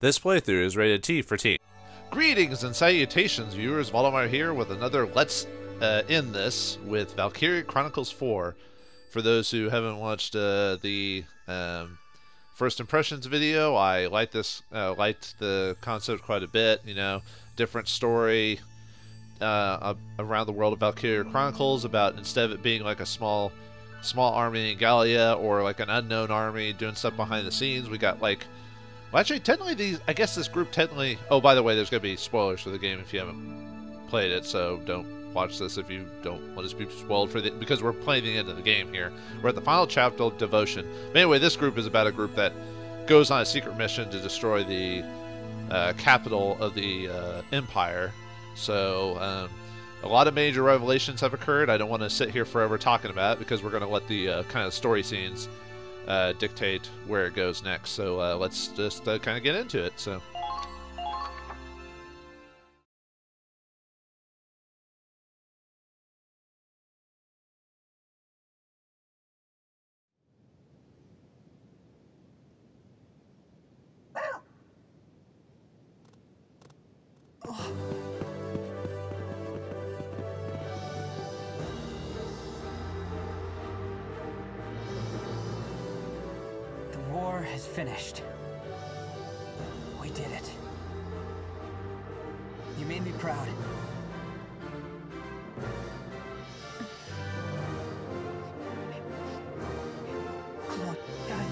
This playthrough is rated T for teen. Greetings and salutations, viewers. Vauldemare here with another Let's End This with Valkyria Chronicles 4. For those who haven't watched the first impressions video, I liked the concept quite a bit. You know, different story around the world of Valkyria Chronicles. About instead of it being like a small army in Gallia or like an unknown army doing stuff behind the scenes, we got like. Well, actually, technically, I guess this group technically... Oh, by the way, there's going to be spoilers for the game if you haven't played it, so don't watch this if you don't want to be spoiled for because we're playing the end of the game here. We're at the final chapter of Devotion. But anyway, this group is about a group that goes on a secret mission to destroy the capital of the Empire. So, a lot of major revelations have occurred. I don't want to sit here forever talking about it because we're going to let the kind of story scenes dictate where it goes next. So let's just kind of get into it. So. Has finished. We did it. You made me proud. Come on, guys.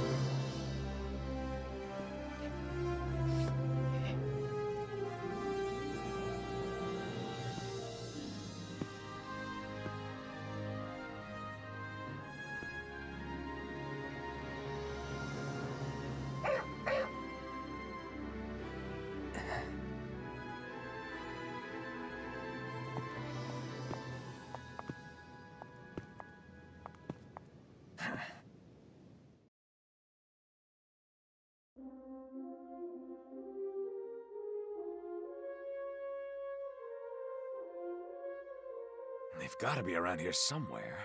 They've got to be around here somewhere.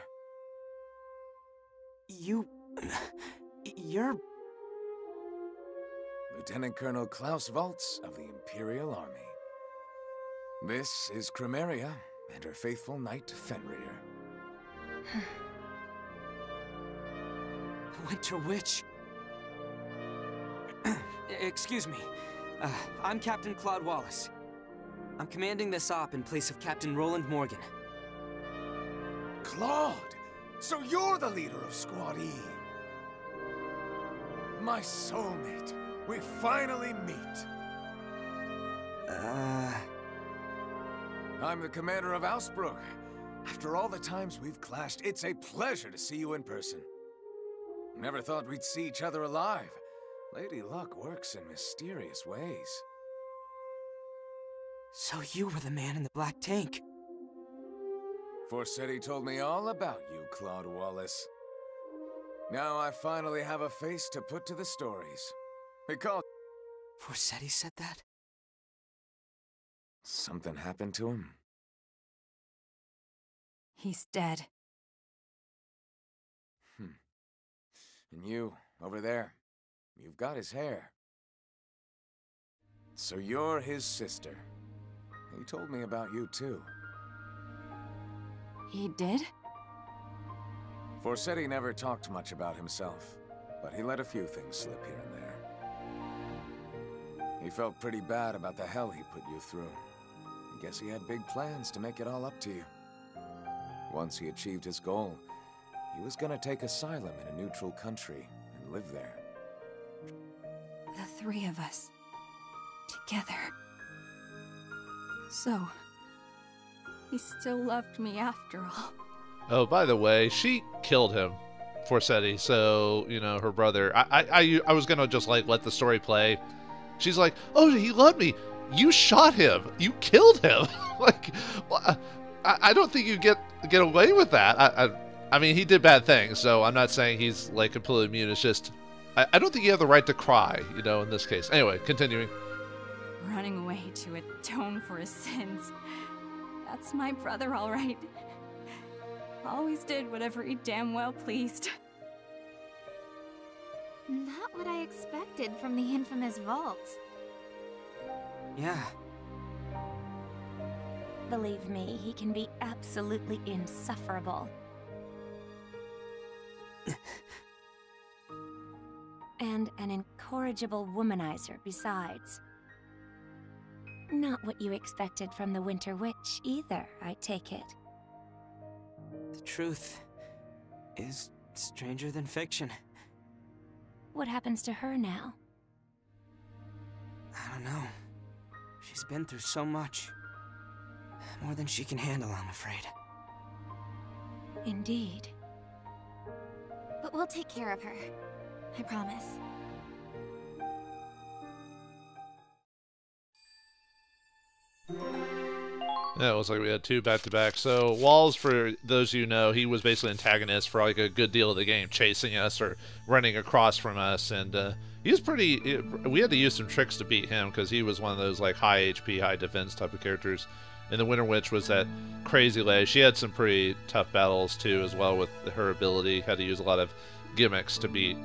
You're... Lieutenant Colonel Klaus Waltz of the Imperial Army. This is Chromaria and her faithful knight Fenrir. Winter Witch. Excuse me. I'm Captain Claude Wallace. I'm commanding this op in place of Captain Roland Morgan. Claude! So you're the leader of Squad E! My soulmate, we finally meet! I'm the commander of Ausbruch. After all the times we've clashed, it's a pleasure to see you in person. Never thought we'd see each other alive. Lady Luck works in mysterious ways. So you were the man in the black tank. Forseti told me all about you, Claude Wallace. Now I finally have a face to put to the stories. Because... Forseti said that? Something happened to him? He's dead. And you, over there, you've got his hair. So you're his sister. He told me about you, too. He did? Forseti never talked much about himself, but he let a few things slip here and there. He felt pretty bad about the hell he put you through. I guess he had big plans to make it all up to you. Once he achieved his goal, he was gonna take asylum in a neutral country and live there. The three of us. Together. So... he still loved me after all. Oh, by the way, she killed him, Forseti. So, you know, her brother. I was gonna just like let the story play. She's like, oh, he loved me. You shot him. You killed him. Like, well, I don't think you get away with that. I mean, he did bad things, so I'm not saying he's like completely immune. It's just, I don't think you have the right to cry, you know, in this case. Anyway, continuing. Running away to atone for his sins. That's my brother, all right. Always did whatever he damn well pleased. Not what I expected from the infamous Waltz. Yeah. Believe me, he can be absolutely insufferable. And an incorrigible womanizer besides. Not what you expected from the Winter Witch either, I take it. The truth is stranger than fiction. What happens to her now? I don't know. She's been through so much. More than she can handle, I'm afraid. Indeed. But we'll take care of her. I promise. Yeah, it looks like we had two back-to-back. So Walls, for those of you who know, he was basically antagonist for like a good deal of the game, chasing us or running across from us, and he was pretty. We had to use some tricks to beat him because he was one of those like high HP, high defense type of characters. And the Winter Witch was that crazy lady. She had some pretty tough battles too, as well with her ability. Had to use a lot of gimmicks to beat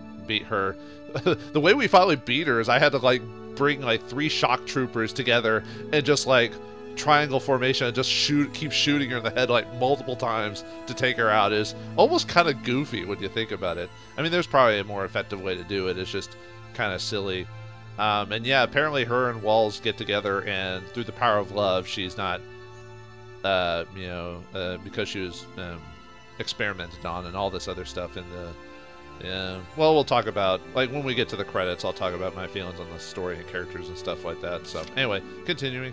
her. The way we finally beat her is I had to like bring like 3 shock troopers together and just like triangle formation and just keep shooting her in the head like multiple times to take her out. Is almost kind of goofy when you think about it. I mean, there's probably a more effective way to do it. It's just kind of silly. And yeah, apparently her and Walls get together, and through the power of love, she's not, because she was experimented on and all this other stuff in the. Yeah, well, we'll talk about, like, when we get to the credits, I'll talk about my feelings on the story and characters and stuff like that. So, anyway, continuing.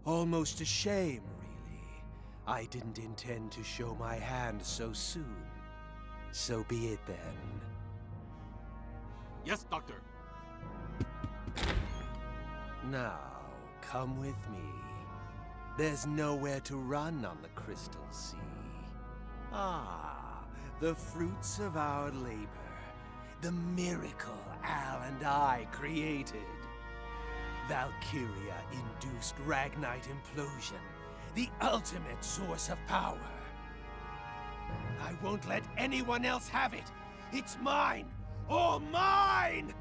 Almost a shame, really. I didn't intend to show my hand so soon. So be it then. Yes, Doctor. Now, come with me. There's nowhere to run on the Crystal Sea. Ah, the fruits of our labor. The miracle Al and I created. Valkyria-induced Ragnite implosion, the ultimate source of power. I won't let anyone else have it. It's mine, all mine!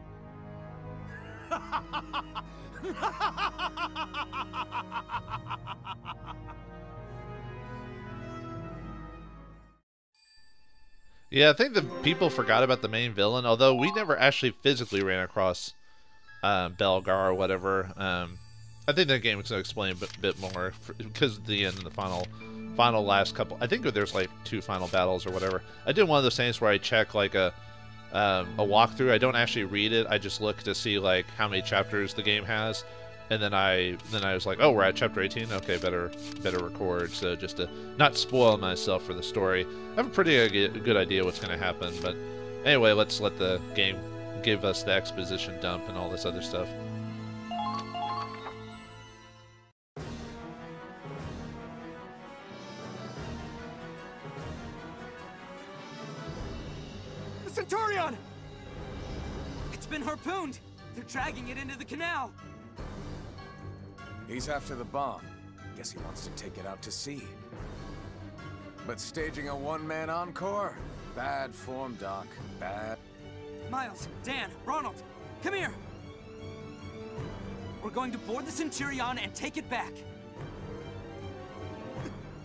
Yeah, I think the people forgot about the main villain, although we never actually physically ran across Belgar or whatever. I think that game is going to explain a bit more because of the end of the final last couple. I think there's like 2 final battles or whatever. I did one of those things where I check like a walkthrough. I don't actually read it. I just look to see like how many chapters the game has, and then I was like, oh, we're at chapter 18. Okay, better record. So just to not spoil myself for the story. I have a pretty good idea what's going to happen. But anyway, let's let the game give us the exposition dump and all this other stuff. The Centurion! It's been harpooned! They're dragging it into the canal! He's after the bomb. Guess he wants to take it out to sea. But staging a one-man encore? Bad form, Doc. Bad. Miles, Dan, Ronald, come here! We're going to board the Centurion and take it back.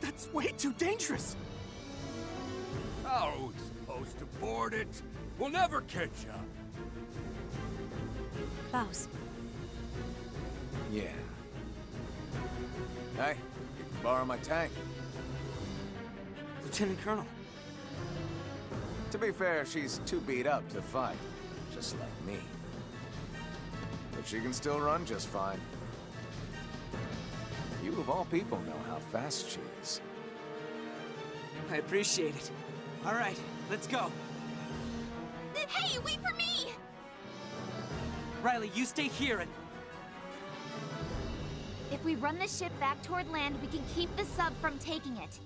That It's way too dangerous. How are we supposed to board it? We'll never catch up. Klaus. Yeah. Hey, you can borrow my tank. Lieutenant Colonel. To be fair, she's too beat up to fight, just like me. But she can still run just fine. You of all people know how fast she is. I appreciate it. All right, let's go. Hey, wait for me! Riley, you stay here and... If we run the ship back toward land, we can keep the sub from taking it.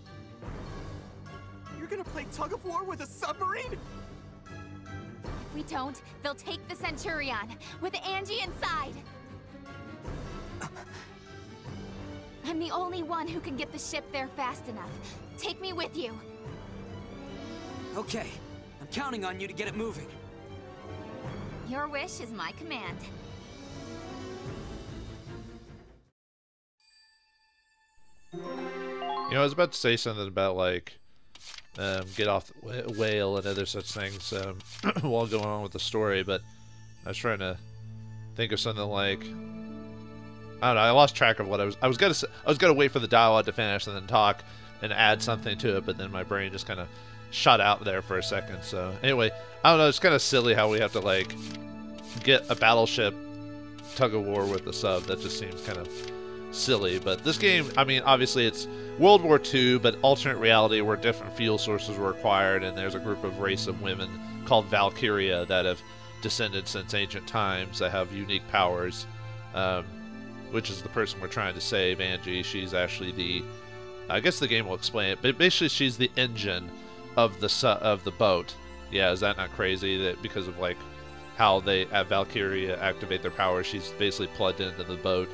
You're gonna play tug of war with a submarine? If we don't, they'll take the Centurion, with Angie inside. I'm the only one who can get the ship there fast enough. Take me with you. Okay, I'm counting on you to get it moving. Your wish is my command. You know, I was about to say something about, like, get off the whale and other such things while going on with the story, but I was trying to think of something like, I don't know, I lost track of what I was gonna wait for the dialogue to finish and then talk and add something to it, but then my brain just kind of shut out there for a second. So anyway, I don't know, it's kind of silly how we have to, like, get a battleship tug of war with the sub. That just seems kind of silly. But this game, I mean, obviously it's World War II, but alternate reality where different fuel sources were acquired, and there's a group of race of women called Valkyria that have descended since ancient times that have unique powers, which is the person we're trying to save, Angie. She's actually the, I guess the game will explain it, but basically she's the engine of the boat. Yeah, is that not crazy? That because of, like, how they at Valkyria activate their powers, she's basically plugged into the boat.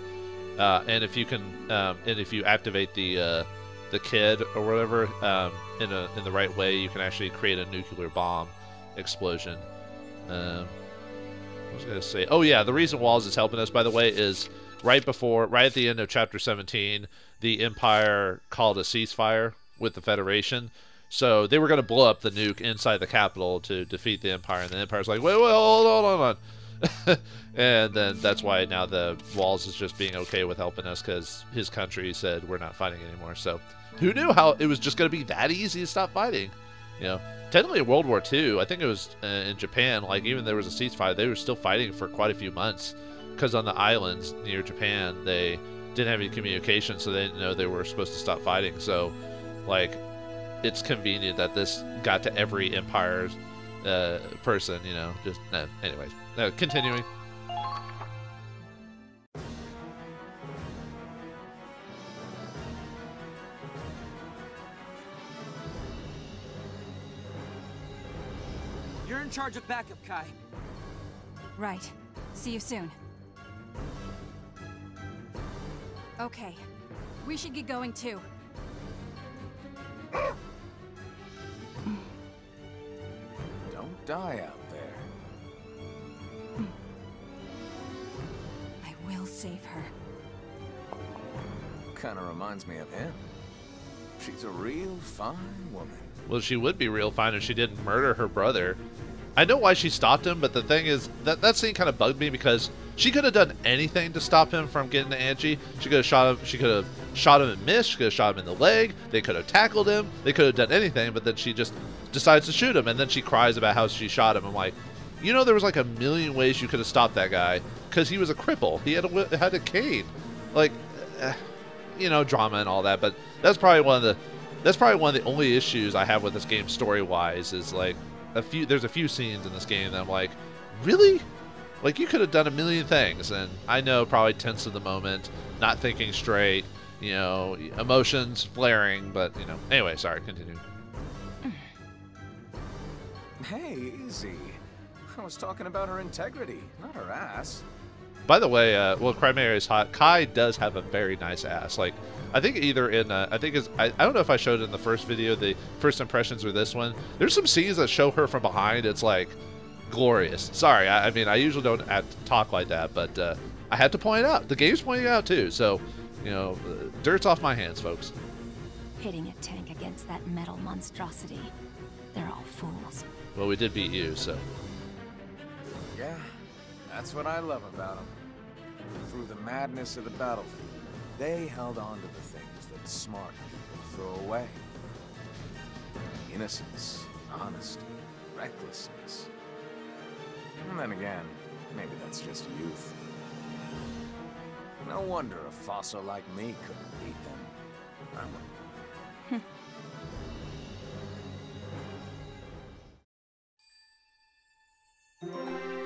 And if you can, and if you activate the kid or whatever in the right way, you can actually create a nuclear bomb explosion. What was I gonna say? Oh yeah, the reason Walls is helping us, by the way, is right at the end of Chapter 17, the Empire called a ceasefire with the Federation. So they were going to blow up the nuke inside the capital to defeat the Empire, and the Empire's like, wait, hold on. And then that's why now the Walls is just being okay with helping us, because his country said we're not fighting anymore. So who knew how it was just going to be that easy to stop fighting? You know, technically in World War II, I think it was in Japan, like, even there was a ceasefire, they were still fighting for quite a few months, because on the islands near Japan, they didn't have any communication, so they didn't know they were supposed to stop fighting. So, like, it's convenient that this got to every Empire's person, you know. Just anyways, continuing. You're in charge of backup, Kai. Right. See you soon. Okay. We should get going too. Don't die out there. I will save her. Kinda reminds me of him. She's a real fine woman. Well, she would be real fine if she didn't murder her brother. I know why she stopped him, but the thing is, that scene kind of bugged me, because she could have done anything to stop him from getting to Angie. She could have shot him. She could have shot him and missed. She could have shot him in the leg. They could have tackled him. They could have done anything, but then she just decides to shoot him, and then she cries about how she shot him. I'm like, you know, there was like a million ways you could have stopped that guy, because he was a cripple. He had a cane, like, you know, drama and all that. But that's probably one of the only issues I have with this game story-wise, is like there's a few scenes in this game that I'm like, really? Like, you could have done a million things. And I know, probably tense of the moment, not thinking straight, you know, emotions flaring, but, you know. Anyway, sorry, continue. Hey, easy. I was talking about her integrity, not her ass. By the way, well, Crimea is hot. Kai does have a very nice ass. Like, I think either in, I don't know if I showed it in the first video, the first impressions, or this one. There's some scenes that show her from behind. It's like glorious. Sorry, I mean, I usually don't talk like that, but I had to point it out. The game's pointing it out too. So, you know, dirt's off my hands, folks. pitting a tank against that metal monstrosity. They're all fools. Well, we did beat you, so. Yeah, that's what I love about them. Through the madness of the battlefield, they held on to the things that smart people throw away. Innocence, honesty, recklessness. And then again, maybe that's just youth. No wonder a fossil like me couldn't beat them.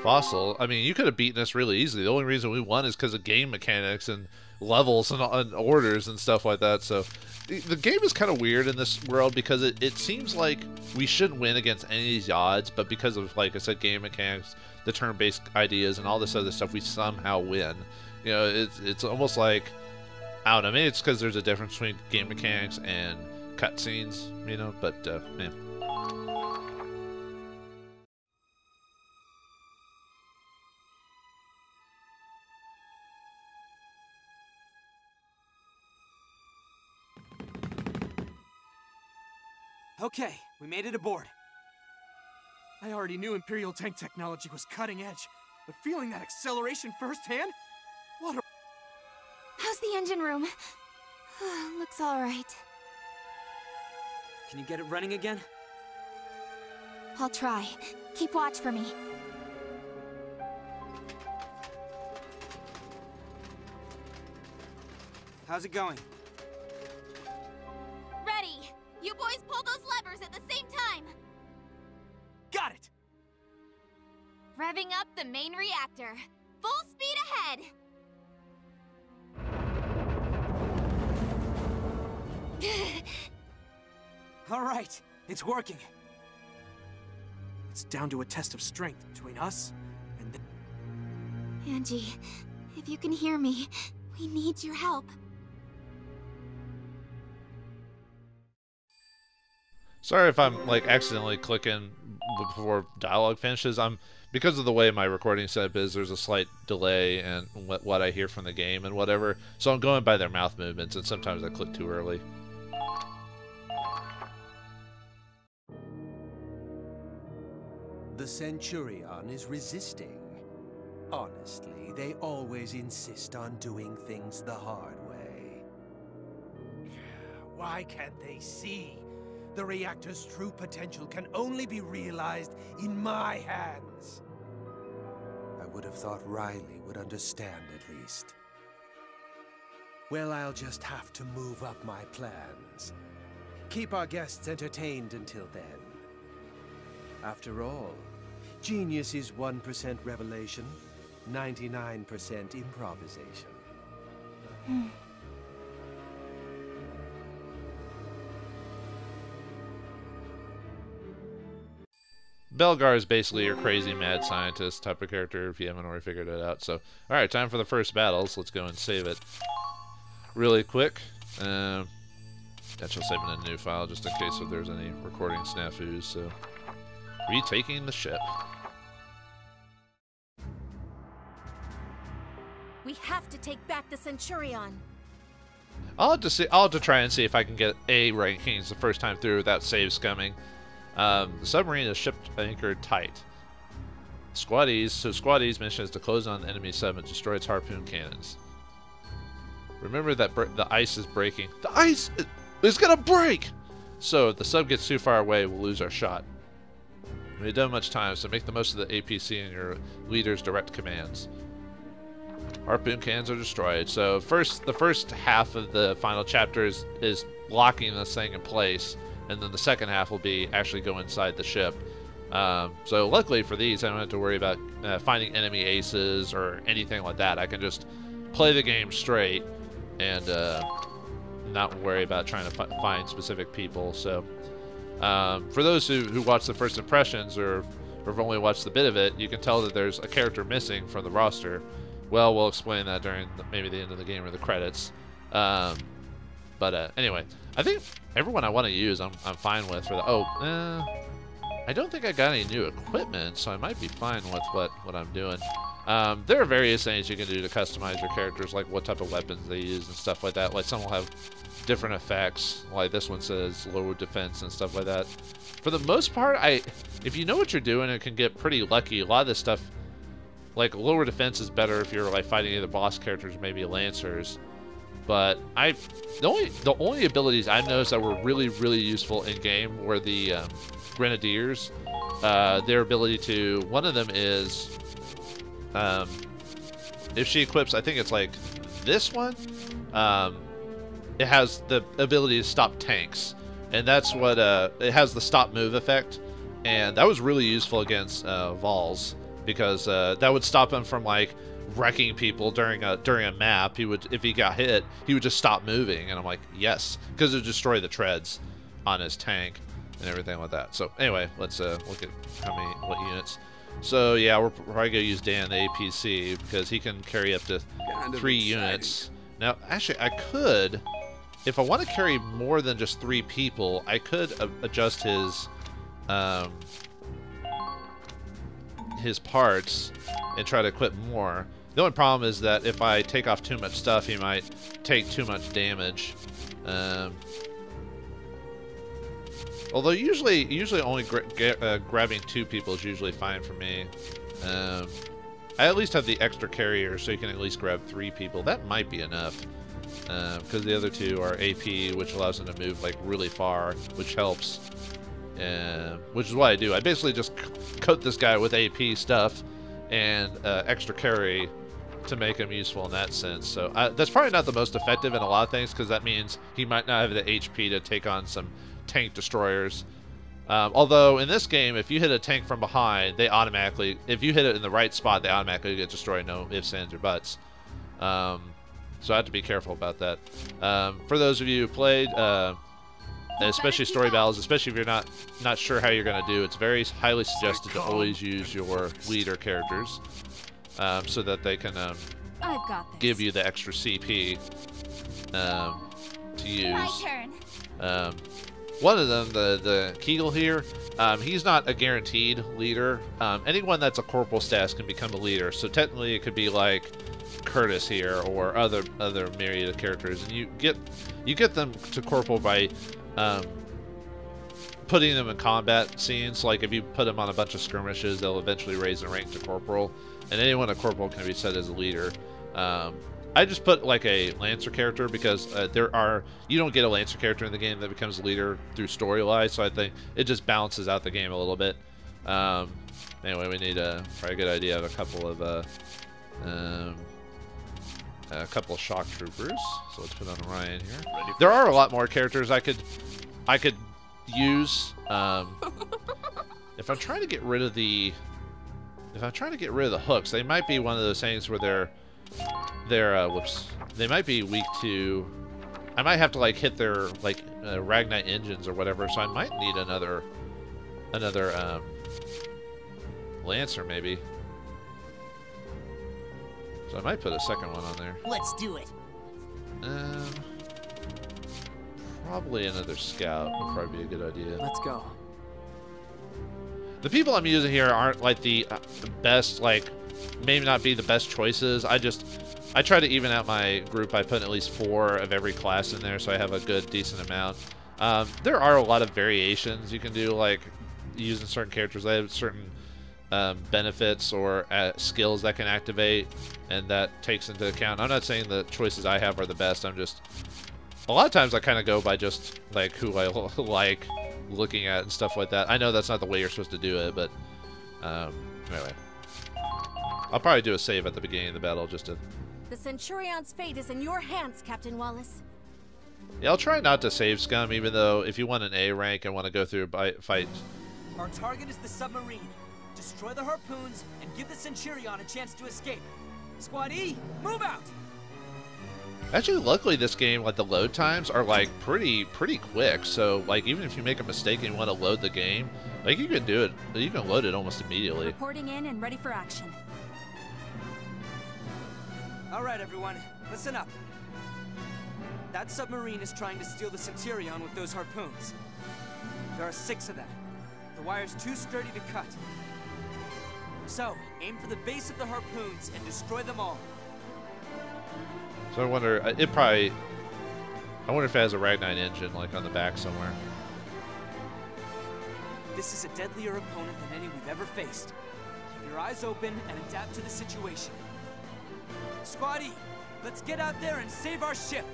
Fossil, I mean, you could have beaten us really easily. The only reason we won is because of game mechanics and levels and orders and stuff like that. So the game is kind of weird in this world because it seems like we shouldn't win against any of these odds, but because of, like I said, game mechanics, the turn-based ideas, and all this other stuff, we somehow win. You know, it's almost like, I don't know, maybe it's because there's a difference between game mechanics and cutscenes, you know, but, man. Okay, we made it aboard. I already knew Imperial tank technology was cutting edge, but feeling that acceleration firsthand? What a... How's the engine room? Looks all right. Can you get it running again? I'll try. Keep watch for me. How's it going? Ready! You boys pull those levers at the same time! Got it! Revving up the main reactor. Full speed ahead! All right, it's working. It's down to a test of strength between us and the... Angie, if you can hear me, we need your help. Sorry if I'm like accidentally clicking before dialogue finishes. Because of the way my recording setup is, there's a slight delay in what I hear from the game and whatever. So I'm going by their mouth movements, and sometimes I click too early. The Centurion is resisting. Honestly, they always insist on doing things the hard way. Why can't they see? The reactor's true potential can only be realized in my hands. I would have thought Riley would understand at least. Well, I'll just have to move up my plans. Keep our guests entertained until then. After all, genius is 1% revelation, 99% improvisation. Belgar is basically your crazy mad scientist type of character if you haven't already figured it out. So, alright, time for the first battles. Let's go and save it really quick. That shall save it in a new file just in case if there's any recording snafus. So, retaking the ship. We have to take back the Centurion. I'll have to try and see if I can get A rankings the first time through without save scumming. The submarine is shipped anchored tight. Squaddy's mission is to close on the enemy sub and destroy its harpoon cannons. Remember that the ice is breaking. The ice is gonna break! So if the sub gets too far away, we'll lose our shot. We don't have much time, so make the most of the APC and your leader's direct commands. Harpoon cannons are destroyed. So the first half of the final chapter is locking this thing in place. And then the second half will be actually go inside the ship. So luckily for these, I don't have to worry about finding enemy aces or anything like that. I can just play the game straight and not worry about trying to find specific people. So for those who watch the first impressions or have only watched a bit of it, you can tell that there's a character missing from the roster. Well, we'll explain that during maybe the end of the game or the credits. But anyway, I think everyone I want to use, I'm fine with. For the I don't think I got any new equipment, so I might be fine with what I'm doing. There are various things you can do to customize your characters, like what type of weapons they use and stuff like that. Like some will have different effects, like this one says lower defense and stuff like that. For the most part, if you know what you're doing, it can get pretty lucky. A lot of this stuff, like lower defense is better if you're like fighting either boss characters or maybe lancers. But the only abilities I've noticed that were really, really useful in game were the Grenadiers. Their ability to, one of them is, if she equips, I think it's like this one, it has the ability to stop tanks. And that's what, it has the stop move effect. And that was really useful against Vauls, because that would stop him from like wrecking people during a map. He would, if he got hit, he would just stop moving. And I'm like, yes, because it would destroy the treads on his tank and everything like that. So anyway, let's look at what units. So yeah, we're probably gonna use Dan the APC because he can carry up to 3 units. Now, actually, I could, if I want to carry more than just 3 people, I could adjust his parts and try to equip more. The only problem is that if I take off too much stuff, he might take too much damage. Although usually only grabbing 2 people is usually fine for me. I at least have the extra carrier, so you can at least grab 3 people. That might be enough, because the other 2 are AP, which allows them to move like really far, which helps. Which is what I do. I basically just coat this guy with AP stuff and extra carry to make him useful in that sense. So that's probably not the most effective in a lot of things, because that means he might not have the HP to take on some tank destroyers. Although in this game, if you hit a tank from behind, they automatically, if you hit it in the right spot, they automatically get destroyed, no ifs, ands, or buts. So I have to be careful about that. For those of you who played, especially story battles, especially if you're not sure how you're going to do, it's very highly suggested to always use your leader characters, so that they can give you the extra CP to use. My turn. One of them, the Kegel here, he's not a guaranteed leader. Anyone that's a corporal status can become a leader. So technically, it could be like Curtis here or other myriad of characters, and you get them to corporal by putting them in combat scenes. Like if you put them on a bunch of skirmishes, they'll eventually raise their rank to corporal, and anyone a corporal can be set as a leader. I just put like a Lancer character because you don't get a Lancer character in the game that becomes a leader through storyline, so I think it just balances out the game a little bit. Anyway, we need probably a good idea of a couple of shock troopers. So let's put on Ryan here. There are a lot more characters I could use. If I'm trying to get rid of the hooks, they might be one of those things where they're they might be weak to, I might have to like hit their like Ragnite engines or whatever, so I might need another Lancer maybe. So I might put a second one on there. Let's do it. Probably another scout would probably be a good idea. Let's go. The people I'm using here aren't like the best, like maybe not be the best choices. I try to even out my group by putting at least 4 of every class in there, so I have a good decent amount. There are a lot of variations you can do, like using certain characters. They have certain benefits or skills that can activate, and that takes into account. I'm not saying the choices I have are the best. I'm just, a lot of times I kind of go by just like who I like looking at and stuff like that. I know that's not the way you're supposed to do it, but anyway. I'll probably do a save at the beginning of the battle just to... The Centurion's fate is in your hands, Captain Wallace. Yeah, I'll try not to save scum, even though if you want an A rank and want to go through a fight... Our target is the submarine. Destroy the harpoons and give the Centurion a chance to escape. Squad E, move out! Actually, luckily this game, like the load times are like pretty quick. So like even if you make a mistake and you want to load the game, like you can do it. You can load it almost immediately. Reporting in and ready for action. All right, everyone, listen up. That submarine is trying to steal the Centurion with those harpoons. There are 6 of them. The wire's too sturdy to cut. So, aim for the base of the harpoons and destroy them all. So I wonder, I wonder if it has a Ragnite engine, like, on the back somewhere. This is a deadlier opponent than any we've ever faced. Keep your eyes open and adapt to the situation. Squad E, let's get out there and save our ship.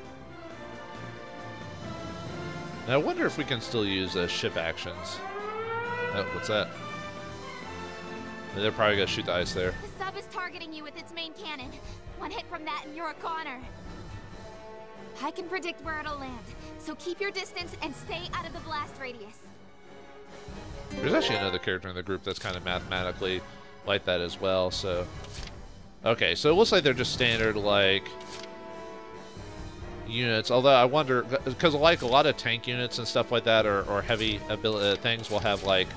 Now I wonder if we can still use ship actions. Oh, what's that? They're probably gonna shoot the ice there. The sub is targeting you with its main cannon. One hit from that and you're a goner. I can predict where it'll land, so keep your distance and stay out of the blast radius. There's actually another character in the group that's kind of mathematically like that as well, so... Okay, so it looks like they're just standard, like, units, although I wonder, because like a lot of tank units and stuff like that, or heavy ability things will have, like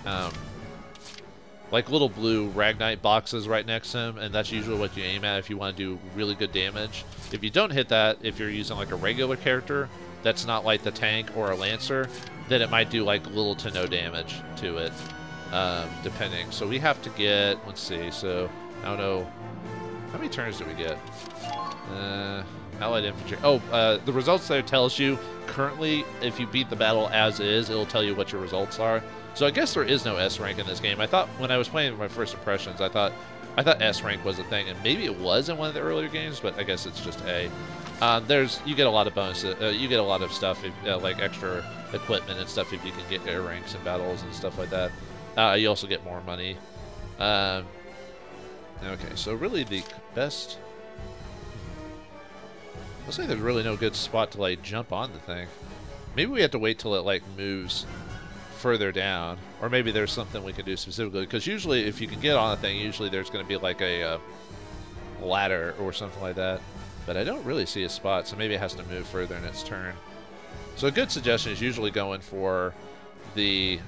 little blue Ragnite boxes right next to them, and that's usually what you aim at if you want to do really good damage. If you don't hit that, if you're using like a regular character that's not like the tank or a Lancer, then it might do like little to no damage to it, depending. So we have to get, let's see, so I don't know, how many turns do we get? Allied infantry. Oh, the results there tells you currently if you beat the battle as is, it'll tell you what your results are. So I guess there is no S rank in this game. I thought when I was playing my first impressions, I thought S rank was a thing, and maybe it was in one of the earlier games, but I guess it's just A. You get a lot of bonuses. You get a lot of stuff, like extra equipment and stuff if you can get air ranks in battles and stuff like that. You also get more money. Okay, so really the best. Looks like there's really no good spot to like jump on the thing. Maybe we have to wait till it like moves further down, or maybe there's something we can do specifically, because usually if you can get on a thing, usually there's going to be like a ladder or something like that, but I don't really see a spot, so maybe it has to move further in its turn. So a good suggestion is usually going for the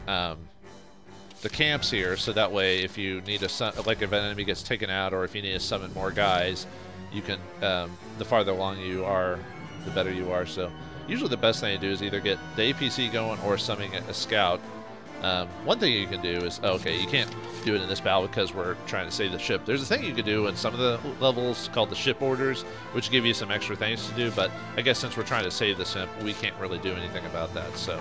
camps here, so that way if you need like if an enemy gets taken out, or if you need to summon more guys, you can, the farther along you are, the better you are. So usually the best thing to do is either get the APC going or summoning a scout. One thing you can do is, okay, you can't do it in this battle because we're trying to save the ship. There's a thing you can do in some of the levels called the ship orders, which give you some extra things to do, but I guess since we're trying to save the ship, we can't really do anything about that. So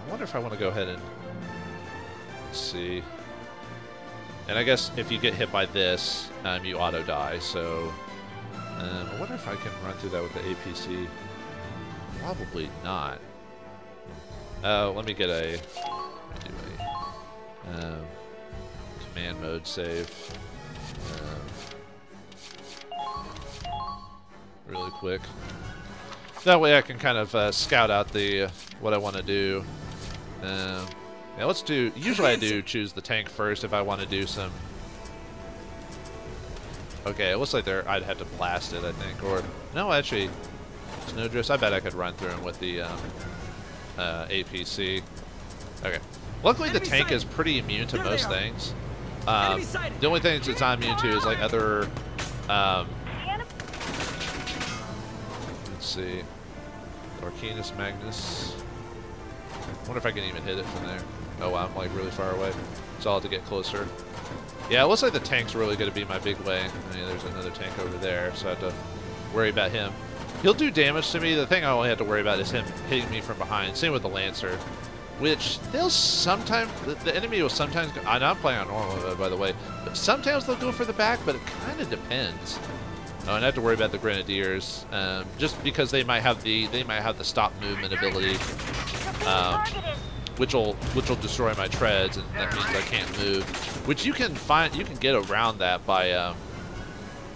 I wonder if I want to go ahead and see. And I guess if you get hit by this, you auto die. So I wonder if I can run through that with the APC. Probably not. Let me get a command mode save really quick. That way I can kind of scout out the what I want to do. Yeah, let's do. Usually I do choose the tank first if I want to do some. Okay, it looks like I'd have to blast it, I think, or no, actually, Snowdrifts. I bet I could run through them with the APC. Okay. Luckily, the tank is pretty immune to most things. The only things it's not immune to is like other. Let's see. Arcanus Magnus. I wonder if I can even hit it from there. Oh, I'm like really far away, so I'll have to get closer. Yeah, it looks like the tank's really going to be my big way. I mean, there's another tank over there, so I have to worry about him. He'll do damage to me. The thing I only have to worry about is him hitting me from behind. Same with the Lancer, which they'll sometimes, the enemy will sometimes go, I'm not playing on normal mode, by the way, but sometimes they'll go for the back, but it kind of depends. Oh, and I have to worry about the Grenadiers, just because they might have the stop movement ability, which will destroy my treads, and that means I can't move. Which you can get around that by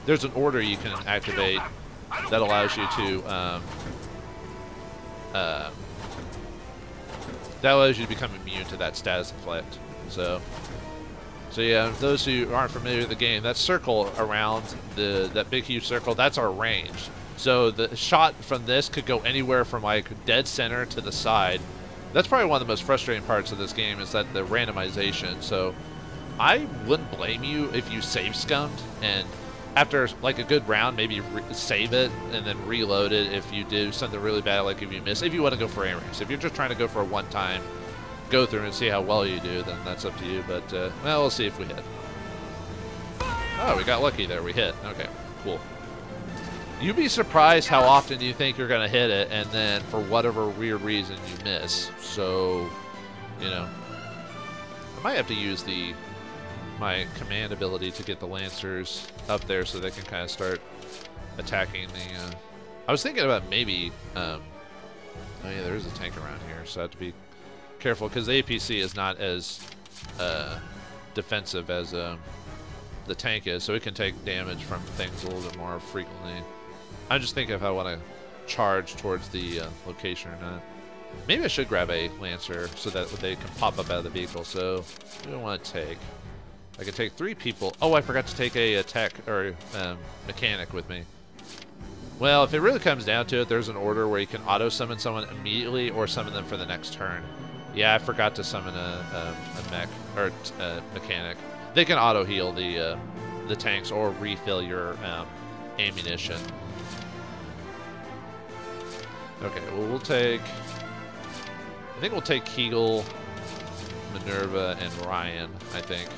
there's an order you can activate that allows you to become immune to that status effect. So yeah, those who aren't familiar with the game, that circle around that big huge circle, that's our range. So the shot from this could go anywhere from like dead center to the side. That's probably one of the most frustrating parts of this game, is that the randomization. So I wouldn't blame you if you save scummed and after like a good round, maybe save it and then reload it if you do something really bad, like if you miss. If you want to go for air race, if you're just trying to go for a one-time go through and see how well you do, then that's up to you. But, well, we'll see if we hit. Oh, we got lucky there. We hit. Okay, cool. You'd be surprised how often you think you're going to hit it, and then for whatever weird reason you miss. So, you know, I might have to use my command ability to get the Lancers up there so they can kind of start attacking the... I was thinking about maybe... oh yeah, there is a tank around here, so I have to be careful, because the APC is not as defensive as the tank is, so it can take damage from things a little bit more frequently. I'm just thinking if I want to charge towards the location or not. Maybe I should grab a Lancer so that they can pop up out of the vehicle. So what do I want to take? I can take 3 people. Oh, I forgot to take a tech or mechanic with me. Well, if it really comes down to it, there's an order where you can auto-summon someone immediately or summon them for the next turn. Yeah, I forgot to summon a mech or a mechanic. They can auto-heal the tanks or refill your ammunition. Okay, well, we'll take... I think we'll take Kegel, Minerva, and Ryan, I think.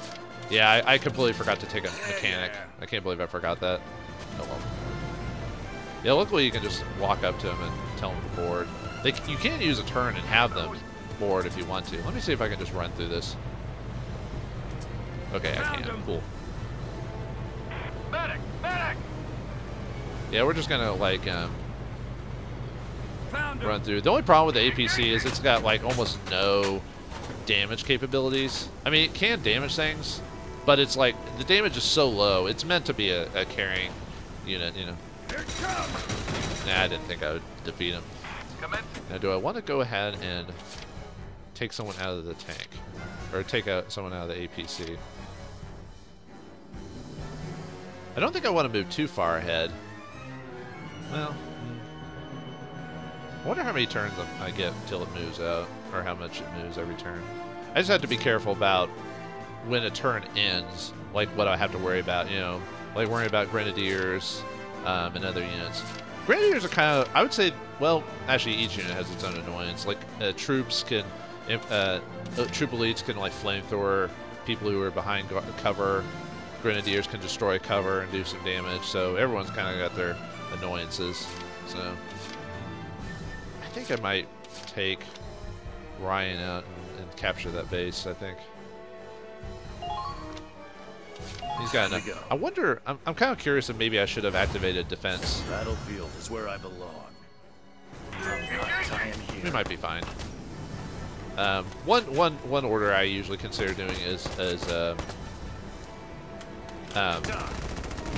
Yeah, I completely forgot to take a mechanic. I can't believe I forgot that. Oh well. Yeah, luckily you can just walk up to them and tell them to board. You can use a turn and have them board if you want to. Let me see if I can just run through this. Okay, I can. Cool. Medic! Medic! Yeah, we're just gonna, like, run through. The only problem with the APC is it's got, like, almost no damage capabilities. I mean, it can damage things, but it's like, the damage is so low. It's meant to be a carrying unit, you know. Nah, I didn't think I would defeat him. Now, do I want to go ahead and take someone out of the tank? Or take someone out of the APC? I don't think I want to move too far ahead. Well, I wonder how many turns I get until it moves out, or how much it moves every turn. I just have to be careful about when a turn ends, like what I have to worry about, you know, like worrying about Grenadiers and other units. Grenadiers are kind of, I would say, well, actually each unit has its own annoyance. Like troops can, troop elites can like flamethrower people who are behind cover. Grenadiers can destroy cover and do some damage. So everyone's kind of got their annoyances. So I think I might take Ryan out and capture that base, I think. He's got enough. I wonder, I'm kind of curious if maybe I should have activated defense. Battlefield is where I belong. We might be fine. One order I usually consider doing is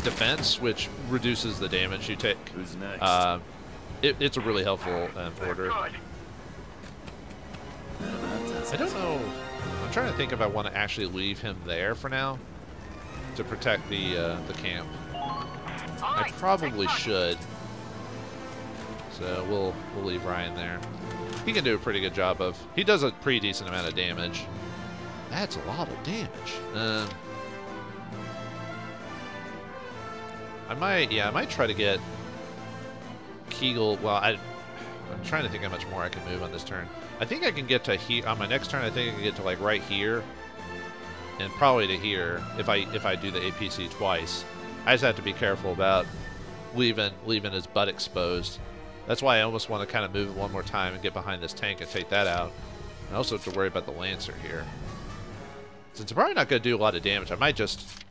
defense, which reduces the damage you take. Who's next? It's a really helpful order. I don't know. I'm trying to think if I want to actually leave him there for now to protect the camp. I probably should. So we'll leave Ryan there. He can do a pretty good job of. He does a pretty decent amount of damage. That's a lot of damage. I might try to get Kegel. Well, I'm trying to think how much more I can move on this turn. I think I can get to here on my next turn. I think I can get to like right here, and probably to here if I do the APC twice. I just have to be careful about leaving his butt exposed. That's why I almost want to kind of move it one more time and get behind this tank and take that out. I also have to worry about the Lancer here. Since I'm probably not going to do a lot of damage, I might just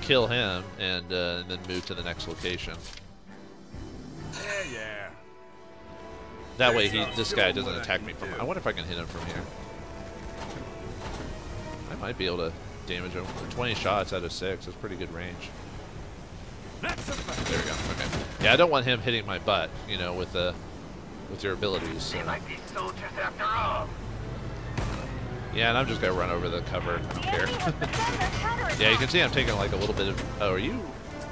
kill him and then move to the next location. Yeah. That way this guy doesn't attack me from... I wonder if I can hit him from here. I might be able to damage him. 20 shots out of 6. That's pretty good range. There we go. Okay. Yeah, I don't want him hitting my butt, you know, with your abilities. So. Yeah, and I'm just gonna run over the cover. I don't care. Yeah, you can see I'm taking like a little bit of. Oh, are you?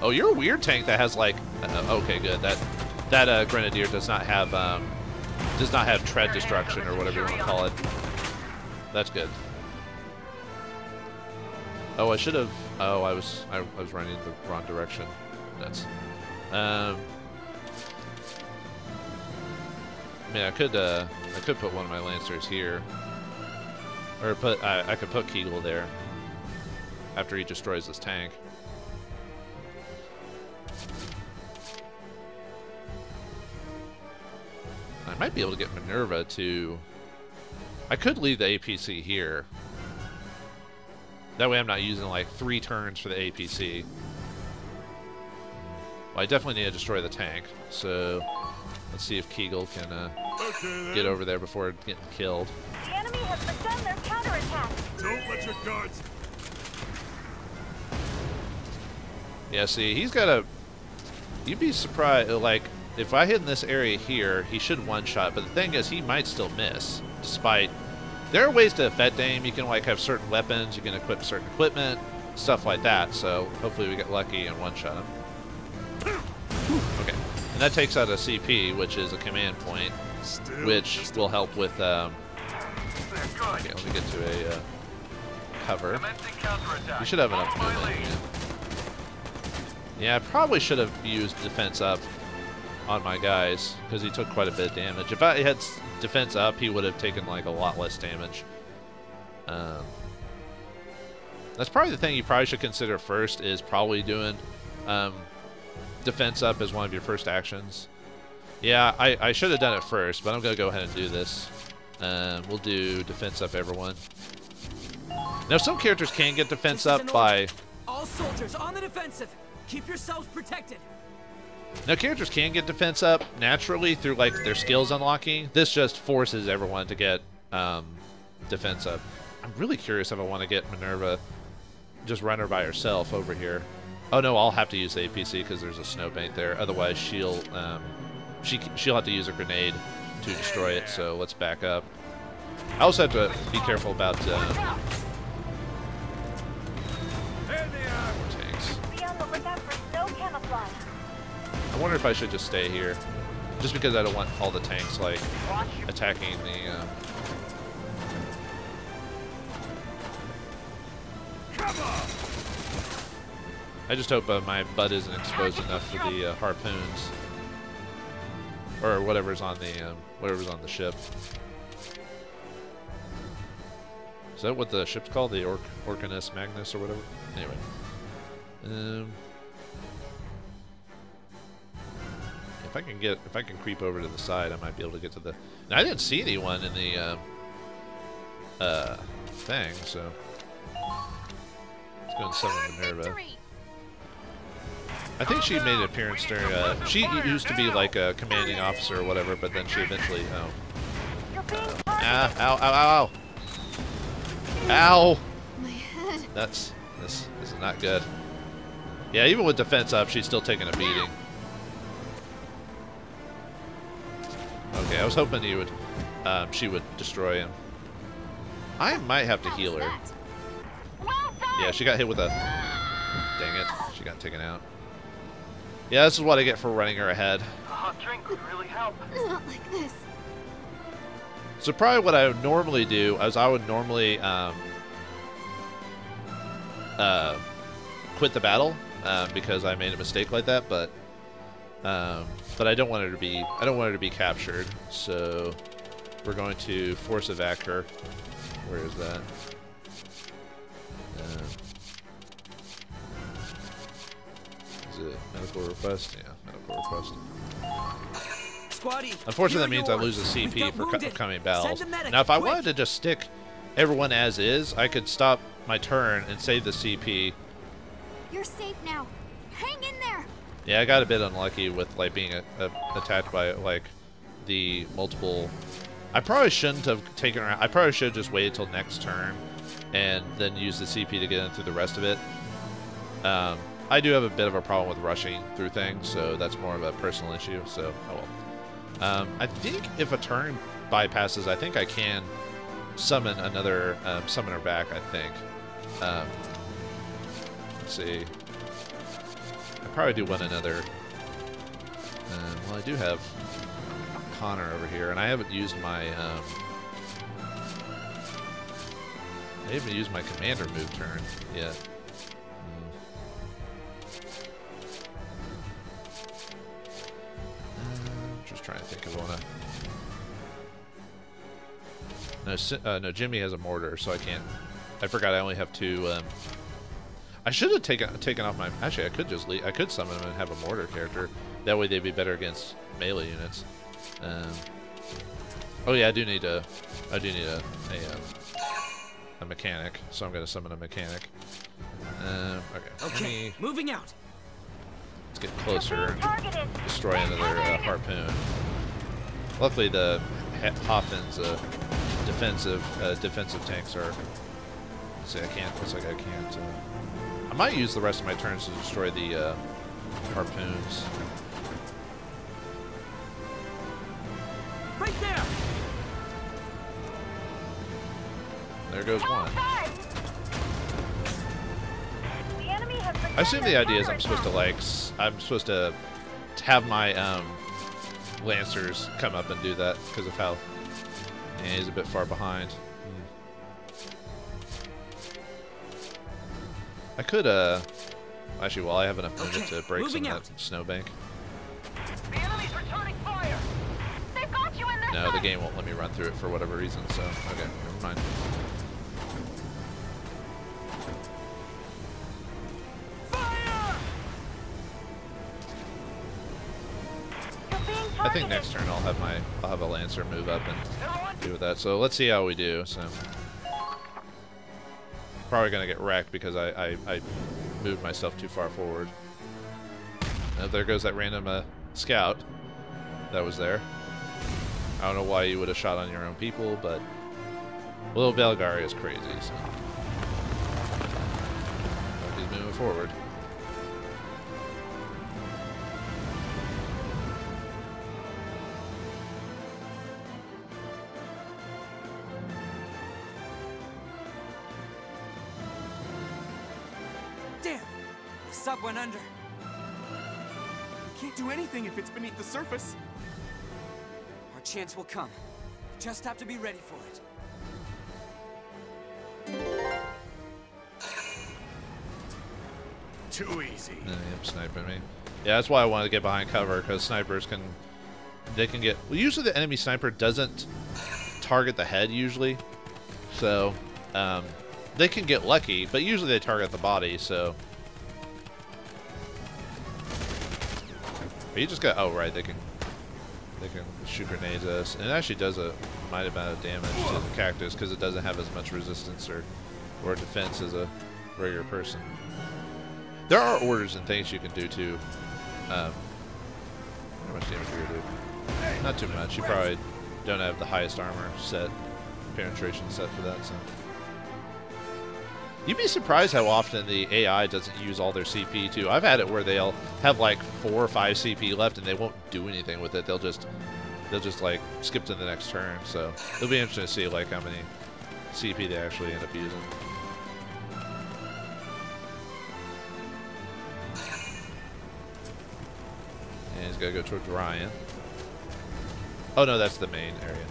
Oh, you're a weird tank that has like. Okay, good. That Grenadier does not have tread destruction or whatever you want to call it. That's good. Oh, I should have. Oh, I was running in the wrong direction. That's. I mean, I could put one of my Lancers here. Or put I could put Kegel there after he destroys this tank. I might be able to get Minerva to... I could leave the APC here. That way I'm not using like 3 turns for the APC. Well, I definitely need to destroy the tank. So let's see if Kegel can get over there before getting killed. The enemy has begun their counterattack. Don't let your guards... Yeah, see, he's got a... You'd be surprised, like, if I hit in this area here, he should one-shot, but the thing is, he might still miss, despite... There are ways to affect aim. You can, like, have certain weapons, you can equip certain equipment, stuff like that, so hopefully we get lucky and one-shot him. Okay, and that takes out a CP, which is a command point, which will help with, okay, let me get to a, cover. You should have enough movement, yeah. Yeah, I probably should have used defense up on my guys, because he took quite a bit of damage. If I had defense up, he would have taken like a lot less damage. That's probably the thing you probably should consider first, is probably doing defense up as one of your first actions. Yeah, I should have done it first, but I'm going to go ahead and do this. We'll do defense up, everyone. Now, some characters can get defense up by... All soldiers on the defensive! Keep yourselves protected. Now, characters can get defense up naturally through like their skills unlocking. This just forces everyone to get defense up. I'm really curious if I want to get Minerva, just run her by herself over here. Oh no, I'll have to use the APC because there's a snowbank there. Otherwise, she'll have to use a grenade to destroy it. So let's back up. I also have to be careful about tanks. I wonder if I should just stay here, just because I don't want all the tanks like attacking the. I just hope my butt isn't exposed enough for the harpoons or whatever's on the ship. Is that what the ship's called? The Orcanus Magnus or whatever? Anyway. If I can creep over to the side, I might be able to get to the... Now, I didn't see anyone in the thing, so... Let's go and summon Minerva. I think she made an appearance during... she used to be like a commanding officer or whatever, but then she eventually... ow, ow, ow, ow! Ow! My head. This is not good. Yeah, even with defense up, she's still taking a beating. Okay, I was hoping he would, she would destroy him. I might have to heal her. Yeah, she got hit with a... Dang it, she got taken out. Yeah, this is what I get for running her ahead. A hot drink would really help. Not like this. So probably what I would normally do is I would normally quit the battle because I made a mistake like that, but I don't want her to be captured. So we're going to force evac her. Where is that? Is it medical request? Yeah, medical request. Squatty, unfortunately, that means I lose a CP for upcoming battles. Now, if I wanted to just stick everyone as is, I could stop my turn and save the CP. You're safe now. Hang in there. Yeah, I got a bit unlucky with like being attacked by like the multiple. I probably shouldn't have taken her out. I probably should have just waited till next turn and then use the CP to get in through the rest of it. I do have a bit of a problem with rushing through things, so that's more of a personal issue. So, oh well. I think if a turn bypasses, I think I can summon another summoner back, I think. Let's see. I probably do want another. Well, I do have Connor over here, and I haven't used my commander move turn yet. Just trying to think of one. No, Jimmy has a mortar, so I can't. I forgot I only have 2. I should have taken off my. Actually, I could just I could summon him and have a mortar character. That way they'd be better against melee units. Oh yeah, I do need a mechanic, so I'm gonna summon a mechanic. Okay. Moving out. Let's get closer and destroy another harpoon. Luckily, the Hoffman's defensive tanks are. Let's see, I can't. Looks like I can't. I might use the rest of my turns to destroy the harpoons. Right there. There goes one. The enemy has I assume the idea is I'm supposed to have my Lancers come up and do that because of how he's a bit far behind. I could actually, while I have enough movement to break some of that snowbank. The enemy's returning fire. They've got you in their No, the game won't let me run through it for whatever reason. So okay, never mind. I think next turn I'll have a Lancer move up and do with that. So let's see how we do. So probably gonna get wrecked because I moved myself too far forward. And there goes that random scout that was there. I don't know why you would have shot on your own people, but little Valkyria is crazy. So he's moving forward. Sub went under. Can't do anything if it's beneath the surface. Our chance will come. Just have to be ready for it. Too easy. Yep, sniping me. Yeah, that's why I wanted to get behind cover, because snipers can get. Well, usually the enemy sniper doesn't target the head usually, so they can get lucky, but usually they target the body. So. But you just got. Oh right, they can shoot grenades at us, and it actually does a mighty amount of damage to the cactus because it doesn't have as much resistance or defense as a regular person. There are orders and things you can do too. How much damage do you do? Not too much. You probably don't have the highest armor set, penetration set for that. So you'd be surprised how often the AI doesn't use all their CP too. I've had it where they'll have like 4 or 5 CP left and they won't do anything with it. They'll just like skip to the next turn. So it'll be interesting to see like how many CP they actually end up using. And he's gotta go towards Ryan. Oh no, that's the main area.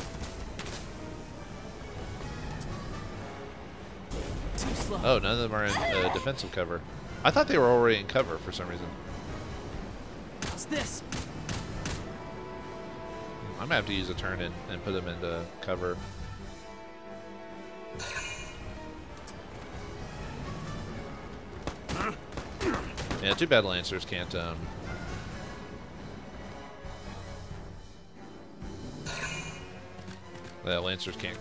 Oh, none of them are in defensive cover. I thought they were already in cover for some reason. What's this? I'm gonna have to use a turn and put them into cover. Yeah, too bad Lancers can't the Lancers can't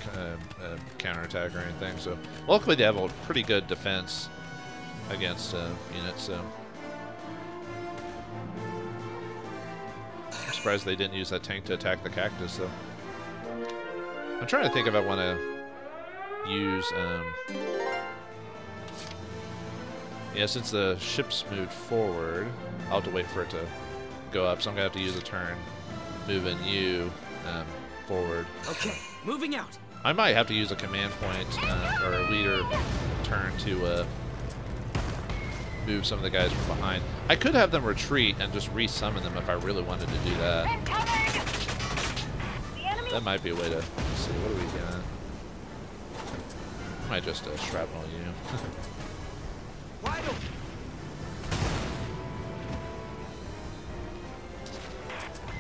counterattack or anything, so luckily they have a pretty good defense against units, so I'm surprised they didn't use that tank to attack the cactus, though. I'm trying to think if I want to use yeah, since the ship's moved forward, I'll have to wait for it to go up, so I'm gonna have to use a turn moving you forward. Okay, moving out. I might have to use a command point or a leader turn to move some of the guys from behind. I could have them retreat and just resummon them if I really wanted to do that. That might be a way to see. What are we doing? I might just shrapnel you. Wide open.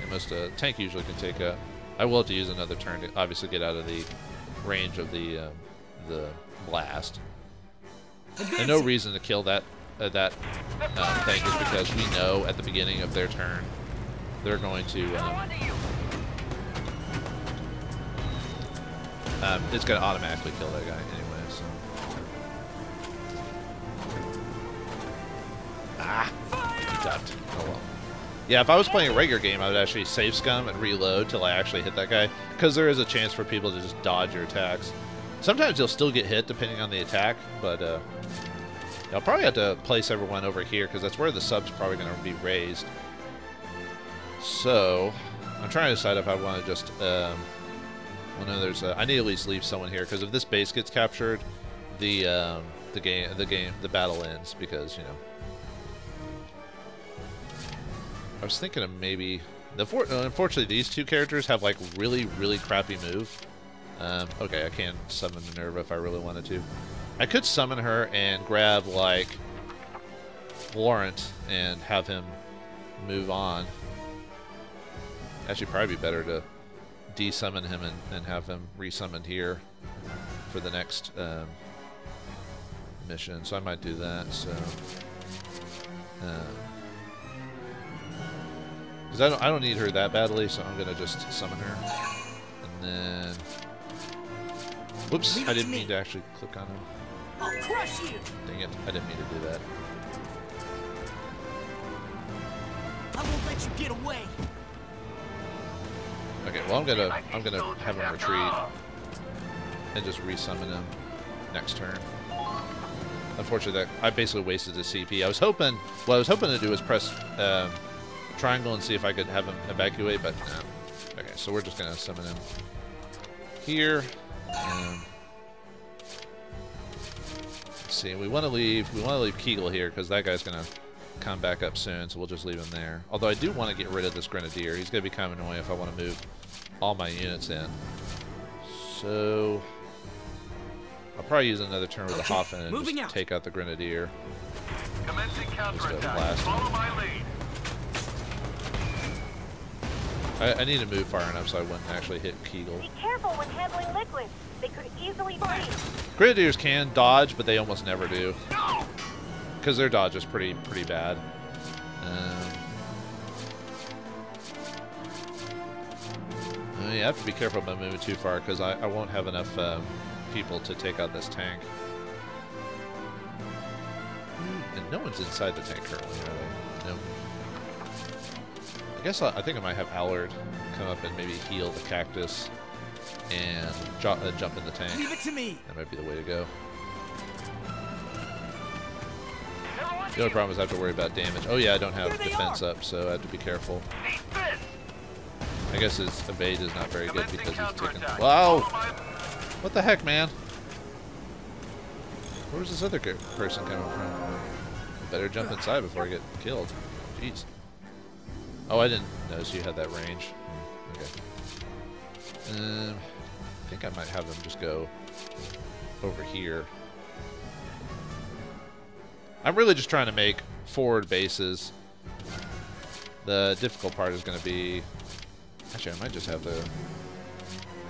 Yeah, most tank usually can take a. I will have to use another turn to obviously get out of the range of the blast. And no reason to kill that thing is because we know at the beginning of their turn they're going to it's going to automatically kill that guy anyway. So. Ah, he ducked. Oh well. Yeah, if I was playing a regular game, I would actually save scum and reload till I actually hit that guy, because there is a chance for people to just dodge your attacks. Sometimes you'll still get hit depending on the attack, but I'll probably have to place everyone over here because that's where the sub's probably going to be raised. So I'm trying to decide if I want to just. Well, no, there's. I need to at least leave someone here because if this base gets captured, the battle ends because I was thinking of maybe. Unfortunately, these two characters have like really crappy move. Okay, I can summon Minerva if I really wanted to. I could summon her and grab, like, Laurent and have him move on. Actually, probably be better to desummon him and have him resummoned here for the next mission. So I might do that. So, because I don't need her that badly, so I'm gonna just summon her, and then. Whoops! I didn't mean to actually click on him. I'll crush you! Dang it! I didn't mean to do that. I won't let you get away. Okay, well I'm gonna have him retreat and just resummon him next turn. Unfortunately, I basically wasted the CP. What I was hoping to do was press triangle and see if I could have him evacuate, but no. Okay, so we're just gonna summon him here. Let's see. We want to leave Kegel here because that guy's gonna come back up soon, so we'll just leave him there. Although I do want to get rid of this Grenadier. He's gonna be kind of annoying if I want to move all my units in. So I'll probably use another turn with the Hoffen and just take out the Grenadier. Commencing counterattack. Follow my lead. I need to move far enough so I wouldn't actually hit Kegel. Be careful when handling liquids. They could easily freeze. Grenadiers can dodge, but they almost never do. Because their dodge is pretty bad. You have to be careful about moving too far because I won't have enough people to take out this tank. And no one's inside the tank currently, are they? Nope. I guess I think I might have Allard come up and maybe heal the cactus and jump in the tank. Leave it to me. That might be the way to go. The only problem is I have to worry about damage. Oh yeah, I don't have defense up, so I have to be careful. I guess his evade is not very good because he's taking. Wow! What the heck, man? Where's this other person coming from? I better jump inside before I get killed. Jeez. Oh, I didn't notice you had that range. Okay. I think I might have them just go over here. I'm really just trying to make forward bases. The difficult part is going to be... Actually, I might just have the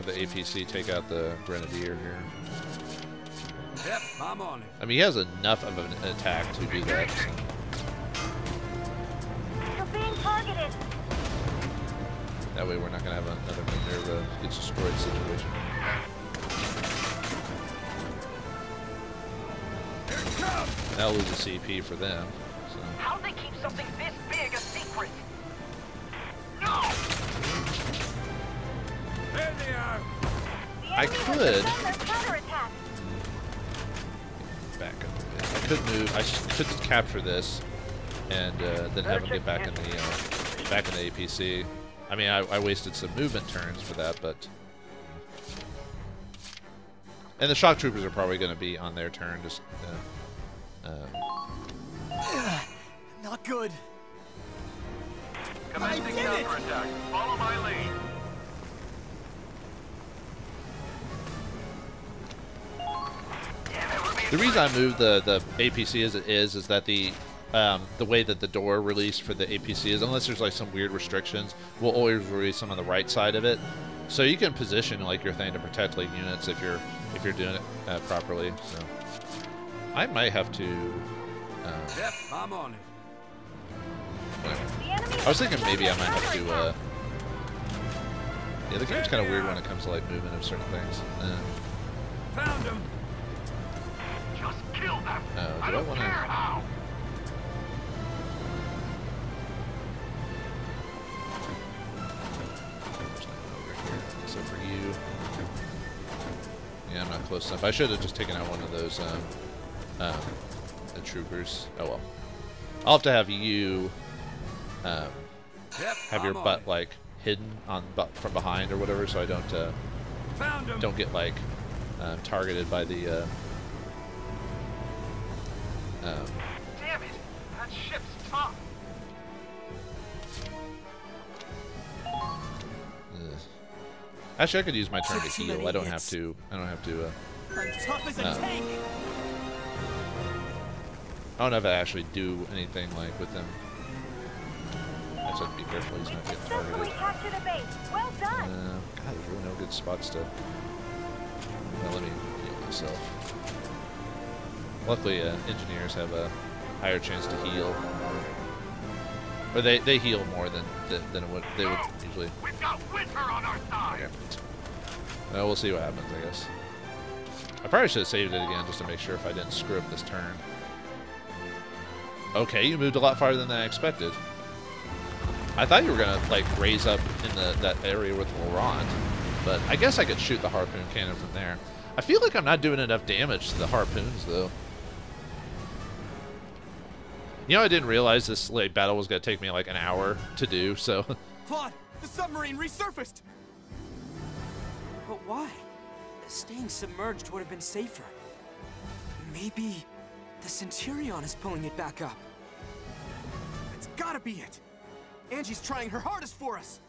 APC take out the Grenadier here. Yep, I'm on it. I mean, he has enough of an attack to do that. So. You're being targeted. That way we're not going to have another Minerva gets destroyed situation. That'll lose a CP for them. So. How'd they keep something this big a secret? No! There they are. I could back up a bit. I could move. I could capture this and then have him get back in the APC. I mean, I wasted some movement turns for that, but and the shock troopers are probably going to be on their turn. Just not good. Commencing counterattack. Follow my lead. The reason I moved the APC as it is that the way that the door release for the APC is, unless there's like some weird restrictions, we'll always release them on the right side of it. So you can position like your thing to protect like units if you're doing it properly. So I might have to. Yep, I'm on it. I was thinking maybe I might have to. Yeah, the game's kind of weird when it comes to like movement of certain things. Found him. Just kill them. I don't care how. So for you, yeah, I'm not close enough. I should have just taken out one of those the troopers. Oh well. I'll have to have you have your butt like hidden on from behind or whatever, so I don't get like targeted by the. Damn it! That ship's tough. Actually, I could use my turn to heal. I don't have to. I'm tough as a tank. I don't know if I actually do anything like with them. I just have to be careful he's not getting targeted. Well done. God, there's really no good spots to. Well, let me heal myself. Luckily, engineers have a higher chance to heal, or they heal more than what they would usually. We've got winter on our side. Okay. Well, we'll see what happens, I guess. I probably should have saved it again just to make sure if I didn't screw up this turn. Okay, you moved a lot farther than I expected. I thought you were gonna like raise up in that area with Laurent, but I guess I could shoot the harpoon cannon from there. I feel like I'm not doing enough damage to the harpoons though. You know, I didn't realize this like battle was gonna take me like an hour to do. So. Claude, the submarine resurfaced. But why? Staying submerged would have been safer. Maybe the Centurion is pulling it back up. It's gotta be it. Angie's trying her hardest for us.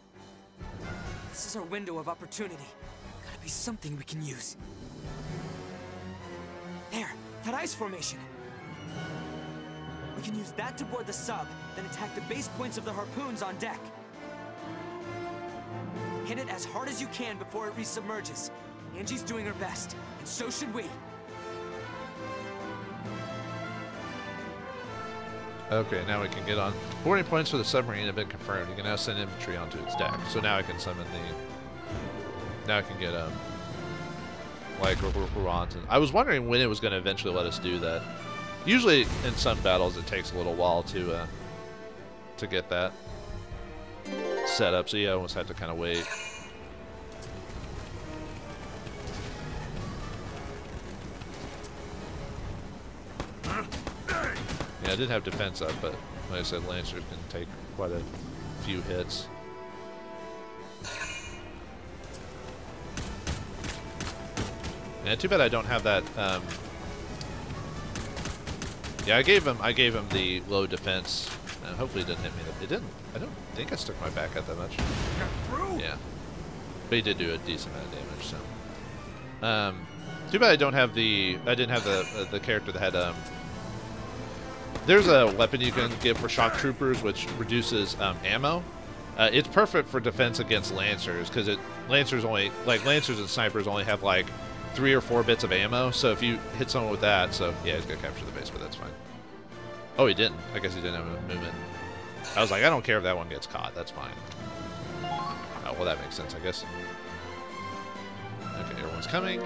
This is our window of opportunity. Gotta be something we can use. There, that ice formation. We can use that to board the sub, then attack the base points of the harpoons on deck. Hit it as hard as you can before it resubmerges. Angie's doing her best, and so should we. Okay, now we can get on. Boarding points for the submarine have been confirmed. You can now send infantry onto its deck. So now I can summon the. Now I can get like Laurent. I was wondering when it was going to eventually let us do that. Usually in some battles it takes a little while to get that set up. So yeah, I almost had to kind of wait. Yeah, I did have defense up, but like I said, Lancers can take quite a few hits. Yeah, too bad I don't have that. Yeah, I gave him the low defense. Hopefully it didn't hit me. It didn't. I don't think I stuck my back at that much. Yeah, but he did do a decent amount of damage. So, too bad I don't have the. I didn't have the character that had There's a weapon you can get for shock troopers which reduces ammo. It's perfect for defense against lancers because lancers and snipers only have like 3 or 4 bits of ammo. So if you hit someone with that, so yeah, he's gonna capture the base, but that's fine. Oh, he didn't. I guess he didn't have a movement. I was like, I don't care if that one gets caught. That's fine. Oh, well, that makes sense, I guess. Okay, everyone's coming.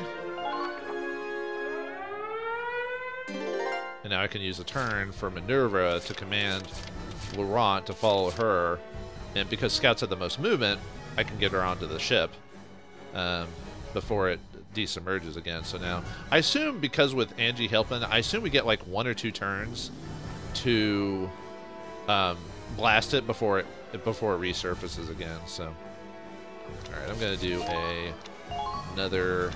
And now I can use a turn for Minerva to command Laurent to follow her. And because Scouts have the most movement, I can get her onto the ship before it desubmerges again. So now, I assume because with Angie helping, I assume we get like 1 or 2 turns to blast it before it resurfaces again. So, all right, I'm gonna do another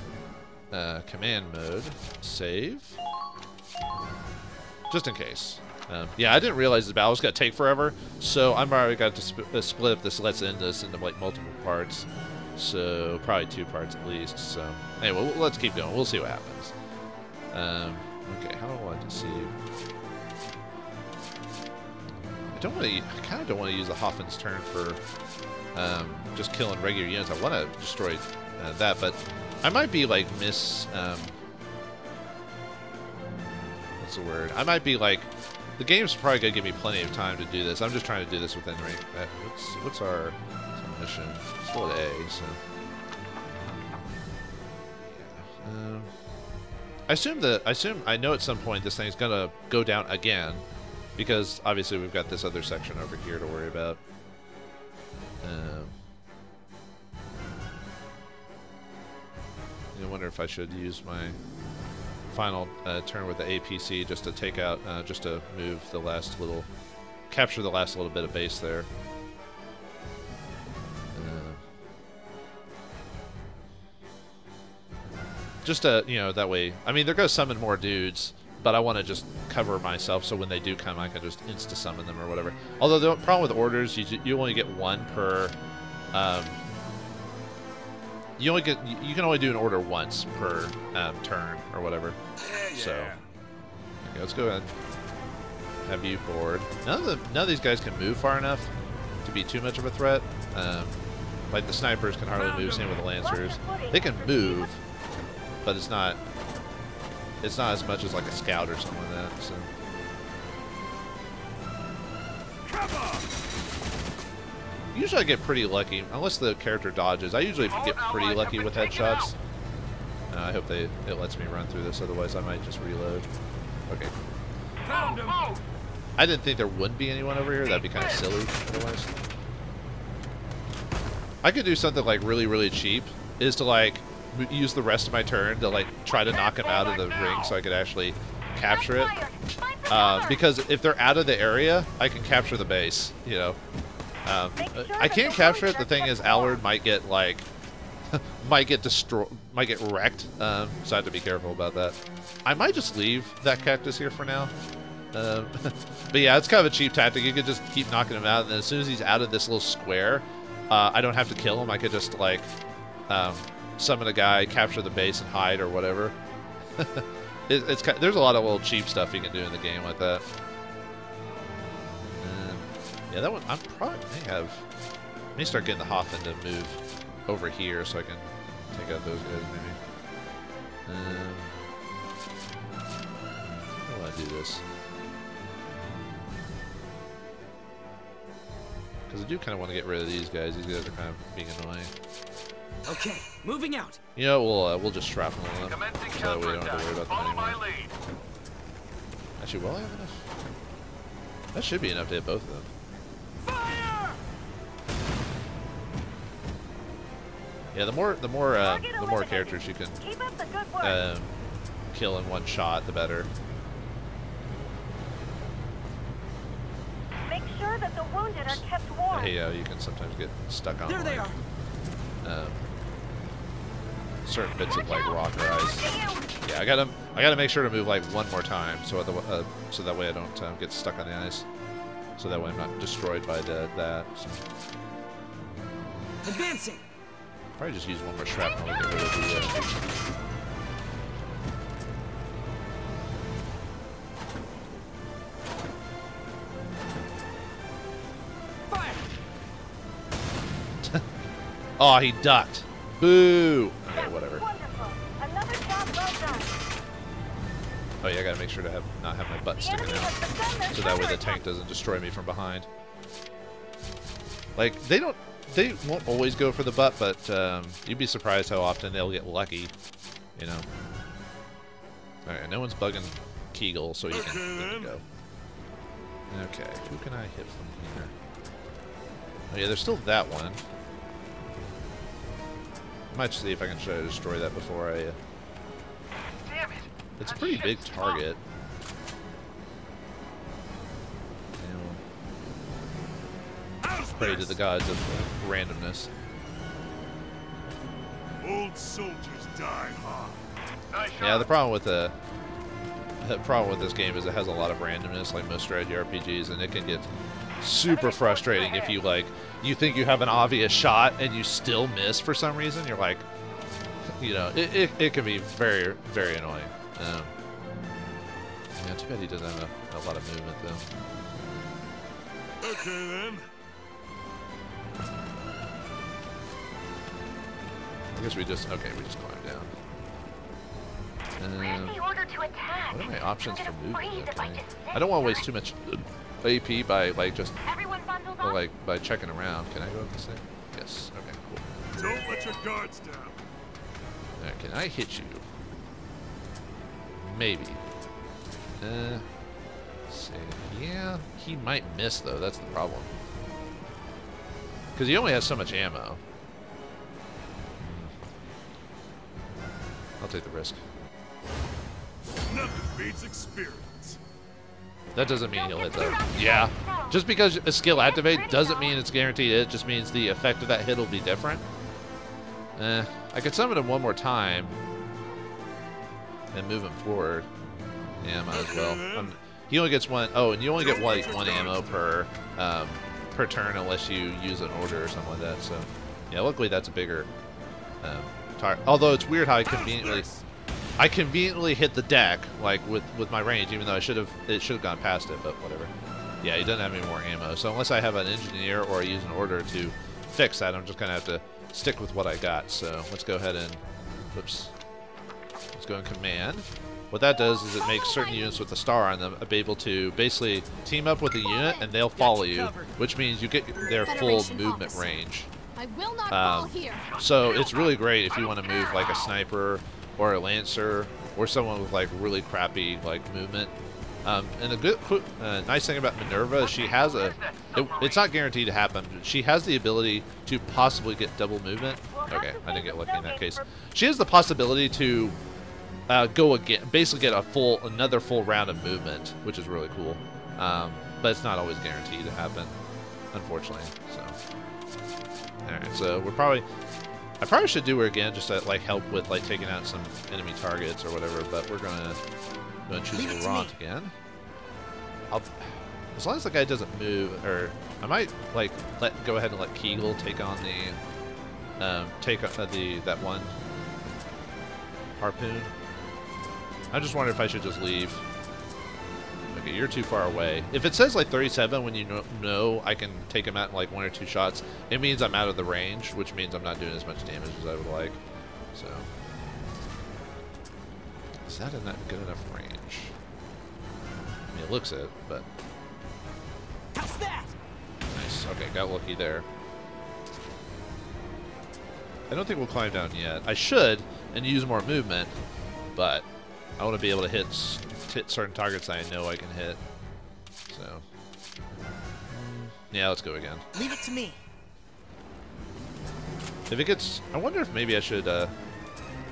command mode save. Just in case. Yeah, I didn't realize the battle was going to take forever, so I'm already got to split up this. Let's end this into like multiple parts, so probably 2 parts at least. So anyway, let's keep going. We'll see what happens. Okay, how do I want to see? I kind of don't want to use the Hoffman's turn for just killing regular units. I want to destroy that, but I might be like what's the word? I might be like, the game's probably gonna give me plenty of time to do this. I'm just trying to do this within range. What's our mission? Still at A, so. Yeah. I know at some point this thing's gonna go down again, because obviously we've got this other section over here to worry about. I wonder if I should use my final turn with the APC just to take out, just to move the last little, capture the last little bit of base there. Just to, you know, that way, I mean, they're going to summon more dudes, but I want to just cover myself so when they do come, I can just insta-summon them or whatever. Although the problem with orders, you only get one per, you can only do an order once per turn or whatever. Yeah. So, okay, let's go ahead and have you board. None of these guys can move far enough to be too much of a threat. Like the snipers can hardly move, same with the lancers. They can move, but it's not as much as like a scout or something like that. So. Usually I get pretty lucky, unless the character dodges. I usually get pretty lucky with headshots. I hope it lets me run through this, otherwise I might just reload. Okay. I didn't think there wouldn't be anyone over here. That'd be kind of silly otherwise. I could do something like really, really cheap, is to like use the rest of my turn to like try to knock him out of the ring so I could actually capture it. Because if they're out of the area, I can capture the base, you know. I can't capture it. The thing is, Allard might get like, might get destroyed, might get wrecked. So I have to be careful about that. I might just leave that cactus here for now. But yeah, it's kind of a cheap tactic. You could just keep knocking him out, and then as soon as he's out of this little square, I don't have to kill him. I could just like summon a guy, capture the base, and hide or whatever. It's kind of, there's a lot of little cheap stuff you can do in the game like that. Yeah, that one, I'm probably may start getting the Hoffman to move over here so I can take out those guys maybe. How do I do this? Because I do kind of want to get rid of these guys. These guys are kind of being annoying. Okay, moving out. You know, we'll just shrapnel them. So that way we don't have to worry about them anymore. Actually, will I have enough? That should be enough to hit both of them. Yeah, the more characters you can kill in one shot, the better. Make sure that the wounded are kept warm. Hey, you can sometimes get stuck on. There they are. Certain bits of like rock or ice. Yeah, I gotta make sure to move like one more time, so so that way I don't get stuck on the ice. So that way I'm not destroyed by that. So. Advancing. Probably just use one more shrapnel to get rid of the. Fire. Oh, he ducked. Boo. Okay, whatever. Another job well done. Oh yeah, I gotta make sure to not have my butt sticking out, so that way the tank doesn't destroy me from behind. Like they won't always go for the butt, but you'd be surprised how often they'll get lucky, you know. All right, no one's bugging Kegel, so you can go. Okay, who can I hit from here? Oh yeah, there's still that one. I might see if I can try to destroy that before I. Damn it! It's a pretty big target. Pray to the gods of randomness. Old soldiers die hard. Yeah, the problem with this game is it has a lot of randomness, like most strategy RPGs, and it can get super frustrating if you you think you have an obvious shot and you still miss for some reason. You're like, you know, it can be very, very annoying. Yeah, too bad he doesn't have a lot of movement though. Okay then. guess we just climb down. Where's the order to attack? What are my options for movement? Okay. I don't want to waste too much AP by like just Everyone bundled up? like by checking around. Can I go up this thing? Yes. Okay. Cool. Don't let your guards down. Can I hit you? Maybe. Let's see. Yeah, he might miss though. That's the problem. Because he only has so much ammo. I'll take the risk. Nothing beats experience. That doesn't mean he'll hit though. Yeah. Just because a skill activate doesn't mean it's guaranteed it just means the effect of that hit will be different. I could summon him one more time and move him forward. Yeah, might as well. He only gets one. Oh, and you only get like one ammo per turn unless you use an order or something like that. So, yeah, luckily that's a bigger target. Although it's weird how I conveniently hit the deck like with my range, even though it should have gone past it. But whatever. Yeah, he doesn't have any more ammo. So unless I have an engineer or I use an order to fix that, I'm just gonna have to stick with what I got. So let's go ahead and, whoops. Let's go in command. What that does is it makes certain units with a star on them be able to basically team up with a unit and they'll follow you, which means you get their full movement range. I will not fall here. So it's really great if you want to move like a sniper or a lancer or someone with like really crappy like movement. And the good, nice thing about Minerva is she has it's not guaranteed to happen, but she has the ability to possibly get double movement. Okay, I didn't get lucky in that case. She has the possibility to go again, basically get another full round of movement, which is really cool. But it's not always guaranteed to happen, unfortunately. So, all right, so I probably should do her again just to like help with like taking out some enemy targets or whatever. But we're gonna choose Laurent again. As long as the guy doesn't move, or I might like go ahead and let Kegel take on the that one harpoon. I just wonder if I should just leave. Okay, you're too far away. If it says like 37 when you know I can take him out in like 1 or 2 shots, it means I'm out of the range, which means I'm not doing as much damage as I would like. So, is that not good enough range? I mean, it looks it, but how's that? Nice. Okay, got lucky there. I don't think we'll climb down yet. I should and use more movement, but I want to be able to hit certain targets I know I can hit. So, yeah, let's go again. Leave it to me. If it gets, I wonder if maybe I should.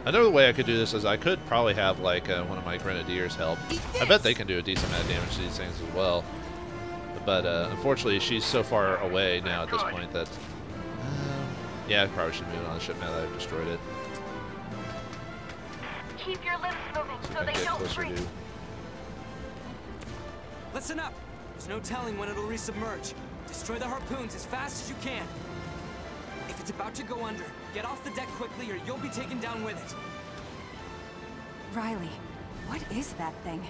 Another way I could do this is I could probably have like one of my grenadiers help. I bet they can do a decent amount of damage to these things as well. But unfortunately, she's so far away now at this point that. Yeah, I probably should move it on the ship now that I've destroyed it. Keep your lips moving so they don't freeze. Listen up. There's no telling when it'll resubmerge. Destroy the harpoons as fast as you can. If it's about to go under, get off the deck quickly or you'll be taken down with it. Riley, what is that thing?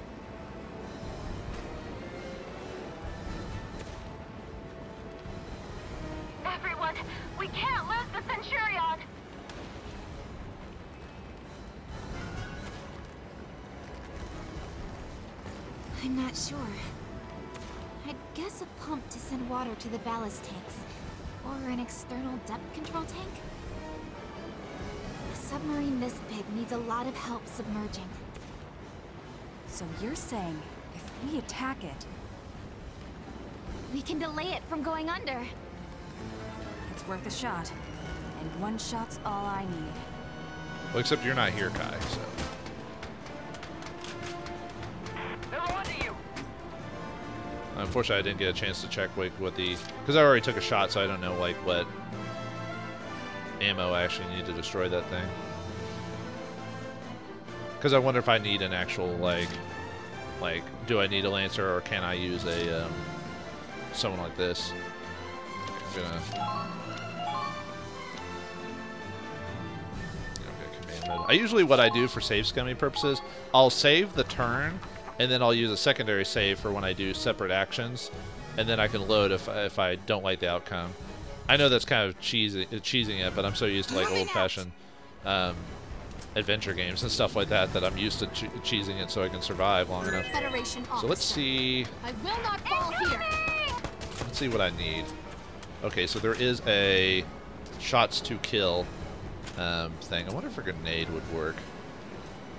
Everyone, we can't lose the Centurion! I'm not sure. I'd guess a pump to send water to the ballast tanks. Or an external depth control tank? A submarine this big needs a lot of help submerging. So you're saying, if we attack it... we can delay it from going under. It's worth a shot. And one shot's all I need. Well, except you're not here, Kai, so... Unfortunately, I didn't get a chance to check like what the, because I already took a shot, so I don't know like what ammo I actually need to destroy that thing. Because I wonder if I need an actual like, do I need a lancer or can I use a someone like this? I'm gonna. Okay, command mode. I usually what I do for save scumming purposes, I'll save the turn. And then I'll use a secondary save for when I do separate actions, and then I can load if I don't like the outcome. I know that's kind of cheesing it, but I'm so used to like old-fashioned adventure games and stuff like that I'm used to cheesing it so I can survive long enough. Federation So let's see. I will not fall here. Let's see what I need. Okay, so there is a shots to kill thing. I wonder if a grenade would work.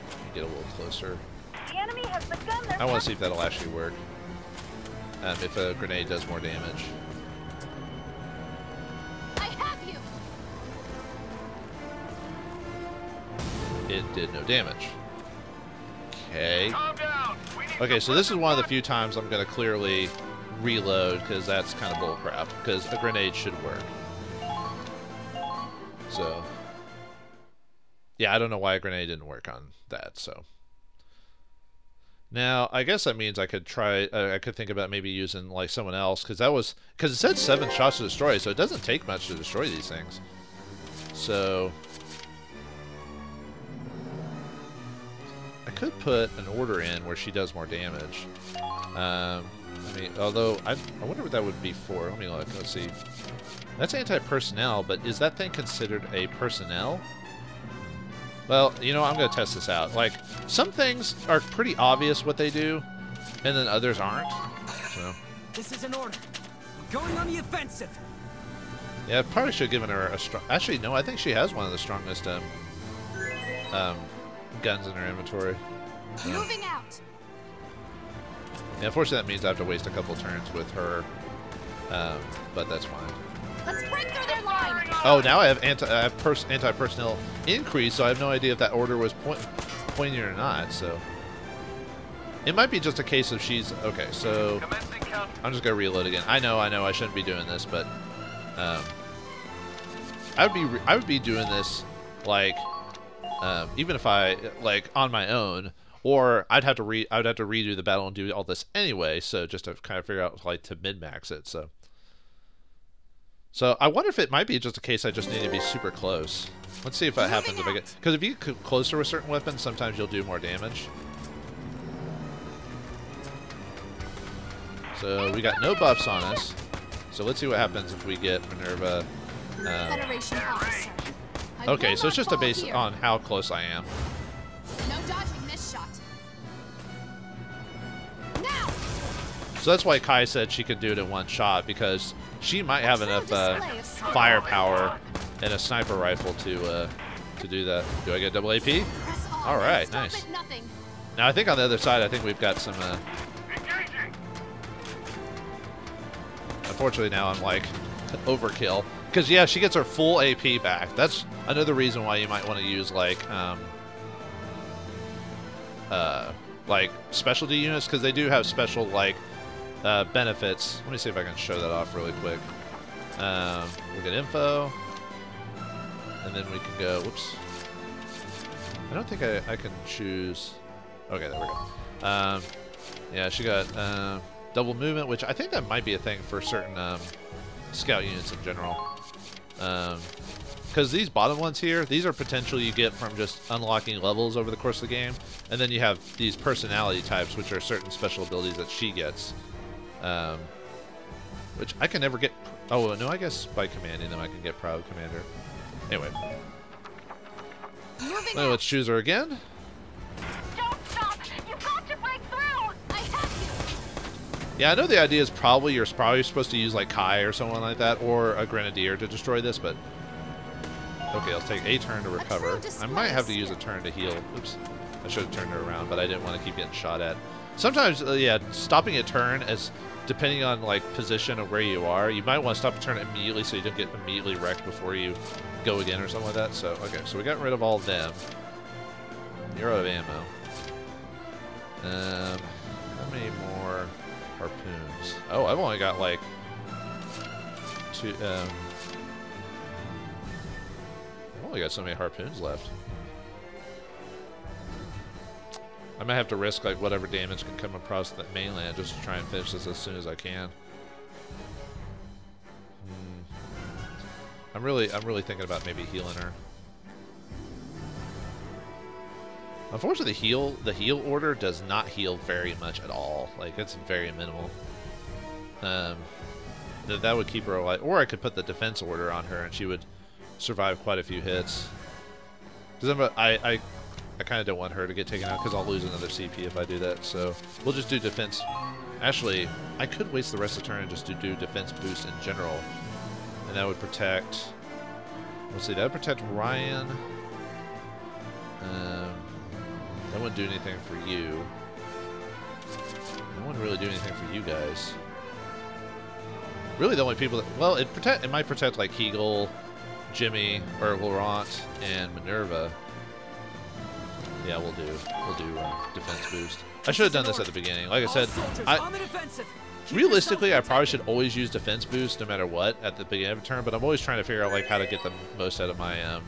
Let me get a little closer. The enemy has begun their I want to see if that'll actually work. If a grenade does more damage. I have you. It did no damage. Okay. Okay, so this is one of the few times I'm going to clearly reload, because that's kind of bullcrap, because a grenade should work. So, yeah, I don't know why a grenade didn't work on that, so. Now, I guess that means I could try, I could think about maybe using, like, someone else, because it said 7 shots to destroy, so it doesn't take much to destroy these things. So, I could put an order in where she does more damage. I mean, although, I wonder what that would be for. Let me look, let's see. That's anti-personnel, but is that thing considered a personnel? Well, you know, I'm going to test this out. Like, some things are pretty obvious what they do, and then others aren't. So. This is an order. We're going on the offensive. Yeah, I probably should have given her a strong... Actually, no, I think she has one of the strongest guns in her inventory. Moving out. Yeah, unfortunately, that means I have to waste a couple turns with her, but that's fine. Let's break through their line. Oh, now I have anti-personnel increase, so I have no idea if that order was poignant or not. So it might be just a case of she's okay. So I'm just gonna reload again. I know, I shouldn't be doing this, but I would be doing this like even if I like on my own, or I'd have to redo the battle and do all this anyway. So just to kind of figure out like to min-max it. So I wonder if it might be just a case I just need to be super close. Let's see if that happens if I get... Because if you get closer with certain weapons, sometimes you'll do more damage. So we got no buffs on us. So let's see what happens if we get Minerva. Federation officer. Okay, so it's just based on how close I am. No dodging this shot. Now. So that's why Kai said she could do it in one shot, because she might have enough firepower and a sniper rifle to do that. Do I get double AP? All right, nice. Now I think on the other side, I think we've got some. Unfortunately, now I'm like overkill, because yeah, she gets her full AP back. That's another reason why you might want to use like specialty units, because they do have special like benefits. Let me see if I can show that off really quick. We'll get info, and then we can go. Whoops. I don't think I can choose. Okay, there we go. Yeah, she got double movement, which I think that might be a thing for certain scout units in general. Because these bottom ones here, these are potential you get from just unlocking levels over the course of the game, and then you have these personality types, which are certain special abilities that she gets. Which I can never get. Oh no, I guess by commanding them I can get Proud Commander. Anyway, let's choose her again. Don't stop! You've got to break through! I have you! Yeah, I know the idea is probably you're supposed to use like Kai or someone like that, or a Grenadier to destroy this, but okay, I'll take a turn to recover. I might have to use a turn to heal. Oops, I should have turned her around, but I didn't want to keep getting shot at. Sometimes, yeah, stopping a turn as depending on like position of where you are, you might want to stop a turn immediately so you don't get immediately wrecked before you go again or something like that. So okay, so we got rid of all of them. You're out of ammo. How many more harpoons? Oh, I've only got like 2. I've only got so many harpoons left. I might have to risk like whatever damage can come across the mainland just to try and finish this as soon as I can. I'm really thinking about maybe healing her. Unfortunately, the heal order does not heal very much at all. Like, it's very minimal. That would keep her alive. Or I could put the defense order on her and she would survive quite a few hits. Because I kind of don't want her to get taken out because I'll lose another CP if I do that. So we'll just do defense. Actually, I could waste the rest of the turn and just do defense boost in general, and that would protect. Let's see, that would protect Ryan. That wouldn't do anything for you. That wouldn't really do anything for you guys. Really, the only people that, well, it might protect like Hegel, Jimmy, or Laurent, and Minerva. Yeah, we'll do defense boost. I should have done this at the beginning. Like I said, realistically, I probably should always use defense boost no matter what at the beginning of a turn. But I'm always trying to figure out like how to get the most out of my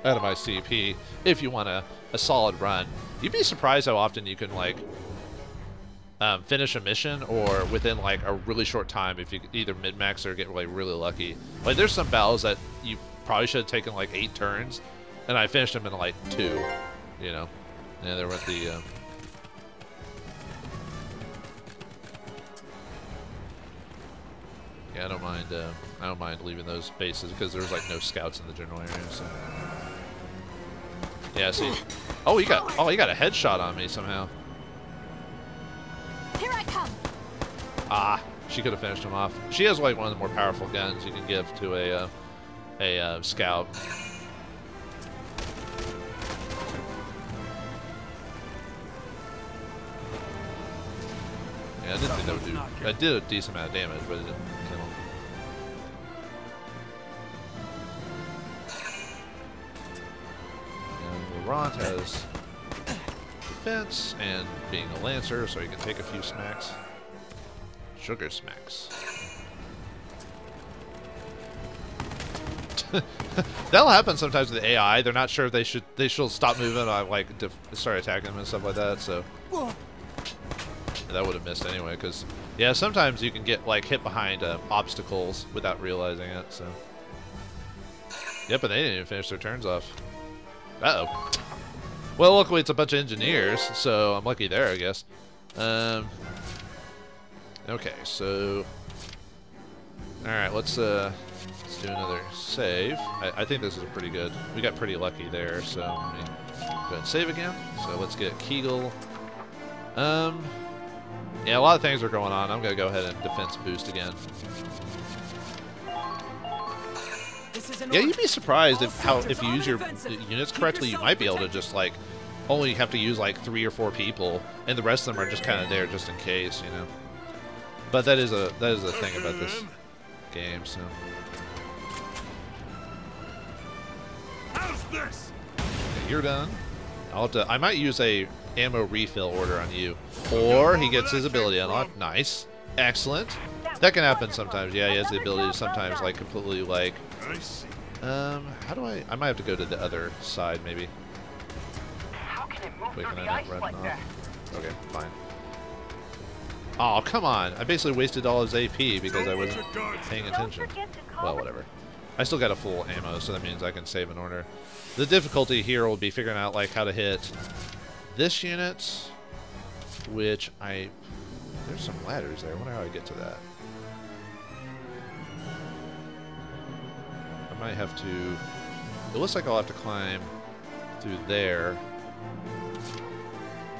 CP. If you want a solid run, you'd be surprised how often you can like finish a mission or within like a really short time if you either mid-max or get like really lucky. Like there's some battles that you probably should have taken like 8 turns, and I finished them in like 2. You know, yeah, they were at the. Yeah, I don't mind leaving those bases because there's like no scouts in the general area. So. Yeah, see. Oh, he got a headshot on me somehow. Here I come. Ah, she could have finished him off. She has like one of the more powerful guns you can give to a scout. Yeah, I didn't think that would do. I did a decent amount of damage, but it didn't kill him. And Laurent has defense and being a lancer, so he can take a few smacks. Sugar smacks. That'll happen sometimes with the AI. They're not sure if they should stop moving. I like start attacking them and stuff like that. So. That would have missed anyway, because yeah, sometimes you can get like hit behind obstacles without realizing it. So, yep, and they didn't even finish their turns off. Uh-oh. Well, luckily it's a bunch of engineers, so I'm lucky there, I guess. Okay, so all right, let's do another save. I think this is pretty good. We got pretty lucky there, so let me go ahead and save again. So let's get Kegel. Yeah, a lot of things are going on. I'm going to go ahead and defense boost again. Yeah, you'd be surprised if you use your units correctly, you might be able to just like only have to use like 3 or 4 people, and the rest of them are just kind of there just in case, you know. But that is a thing about this game. So. How's this? Okay, you're done. I might use a ammo refill order on you, or he gets his ability unlocked. Nice, excellent. That can happen sometimes. Yeah, he has the ability to sometimes like completely like. How do I might have to go to the other side maybe. Wait, can I not run off? Okay, fine. Oh, come on! I basically wasted all his AP because I wasn't paying attention. Well, whatever. I still got a full ammo, so that means I can save an order. The difficulty here will be figuring out like how to hit this unit, which there's some ladders there. I wonder how I get to that. I might have to. It looks like I'll have to climb through there.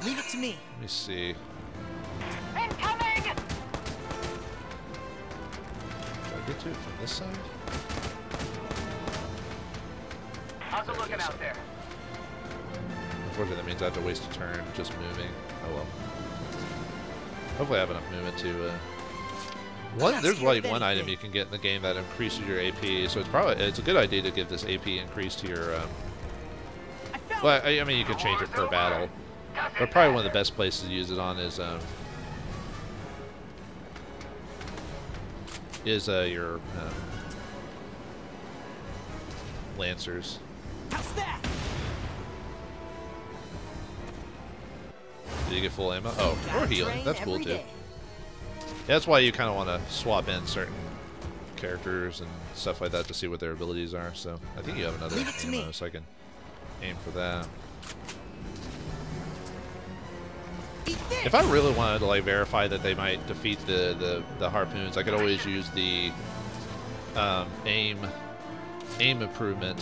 Leave it to me. Let me see. Incoming! Can I get to it from this side? How's it looking out there? Unfortunately, that means I have to waste a turn just moving. Oh well. Hopefully I have enough movement to... There's like one item you can get in the game that increases your AP, so it's a good idea to give this AP increase to your... Well, I mean, you can change it per battle. But probably one of the best places to use it on is your Lancers. How's that? Did you get full ammo? Oh, or healing. That's cool too. Yeah, that's why you kind of want to swap in certain characters and stuff like that to see what their abilities are. So I think you have another ammo, so I can aim for that. If I really wanted to like verify that they might defeat the harpoons, I could always use the aim improvement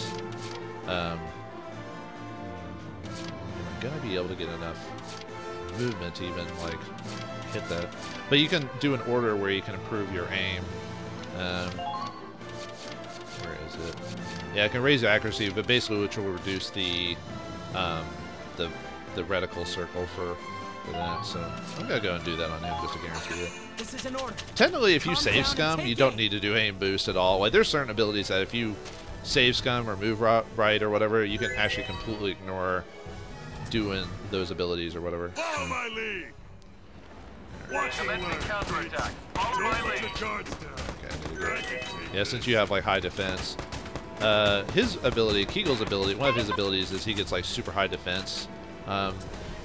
gonna be able to get enough movement to even like hit that. But you can do an order where you can improve your aim. Where is it? Yeah, it can raise your accuracy, but basically which will reduce the reticle circle for that. So I'm gonna go and do that on him just to guarantee it. This is an order. Technically, if you save scum, you don't need to do aim boost at all. Like there's certain abilities that if you save scum or move right or whatever, you can actually completely ignore doing those abilities or whatever. Follow my lead. Commencing counterattack. Follow my lead. Okay, yeah, since you have like high defense, his ability, Kegel's ability, one of his abilities is he gets like super high defense.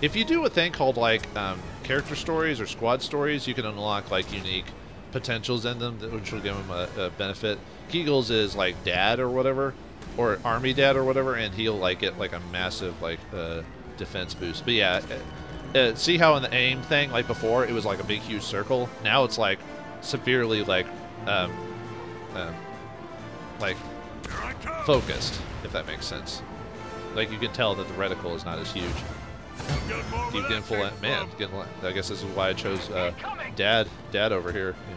If you do a thing called like character stories or squad stories, you can unlock like unique potentials in them, which will give him a benefit. Kegel's is like dad or whatever, or army dad or whatever, and he'll like get like a massive like defense boost. But yeah, see how in the aim thing, like before, it was like a big huge circle. Now it's like severely like focused, if that makes sense. Like you can tell that the reticle is not as huge. Keep getting full, man. I guess this is why I chose Dad over here. You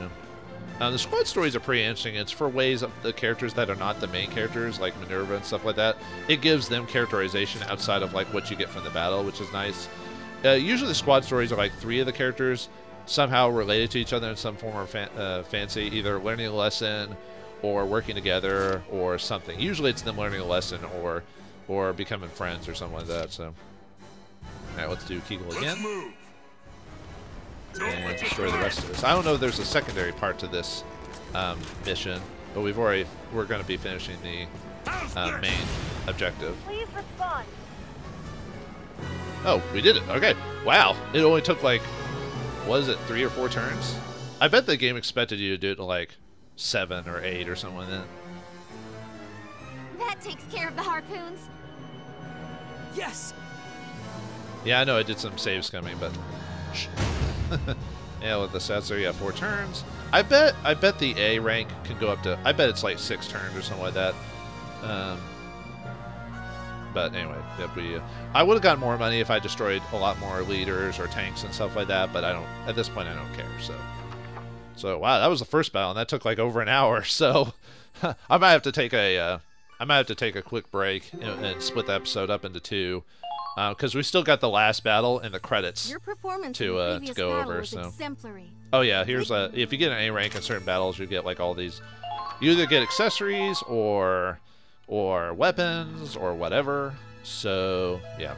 know, the squad stories are pretty interesting. It's for ways of the characters that are not the main characters, like Minerva and stuff like that. It gives them characterization outside of like what you get from the battle, which is nice. Usually, the squad stories are like 3 of the characters somehow related to each other in some form or fancy, either learning a lesson, or working together, or something. Usually, it's them learning a lesson or becoming friends or something like that. So. Alright, let's do Kegel again. And destroy the rest of this. I don't know if there's a secondary part to this mission, but we're going to be finishing the main objective. Please respond. Oh, we did it. Okay. Wow. It only took like, what is it, 3 or 4 turns? I bet the game expected you to do it in like 7 or 8 or something like that. That takes care of the harpoons. Yes. Yeah, I know I did some save scumming, but yeah, with the sets there, yeah, 4 turns. I bet the A rank can go up to. I bet it's like 6 turns or something like that. But anyway, I would have gotten more money if I destroyed a lot more leaders or tanks and stuff like that. But I don't. At this point, I don't care. So wow, that was the first battle, and that took like over an hour. So I might have to take a quick break and split the episode up into 2. Because we still got the last battle and the credits Your performance to go over. Was so, exemplary. oh yeah, here's if you get an A rank in certain battles, you get like all these. You either get accessories or weapons or whatever. So yeah,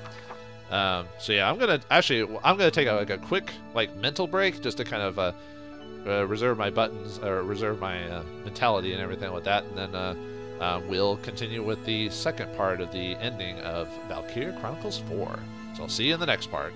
I'm gonna take a quick like mental break just to kind of reserve my buttons or reserve my mentality and everything like that, and then. We'll continue with the second part of the ending of Valkyria Chronicles 4. So I'll see you in the next part.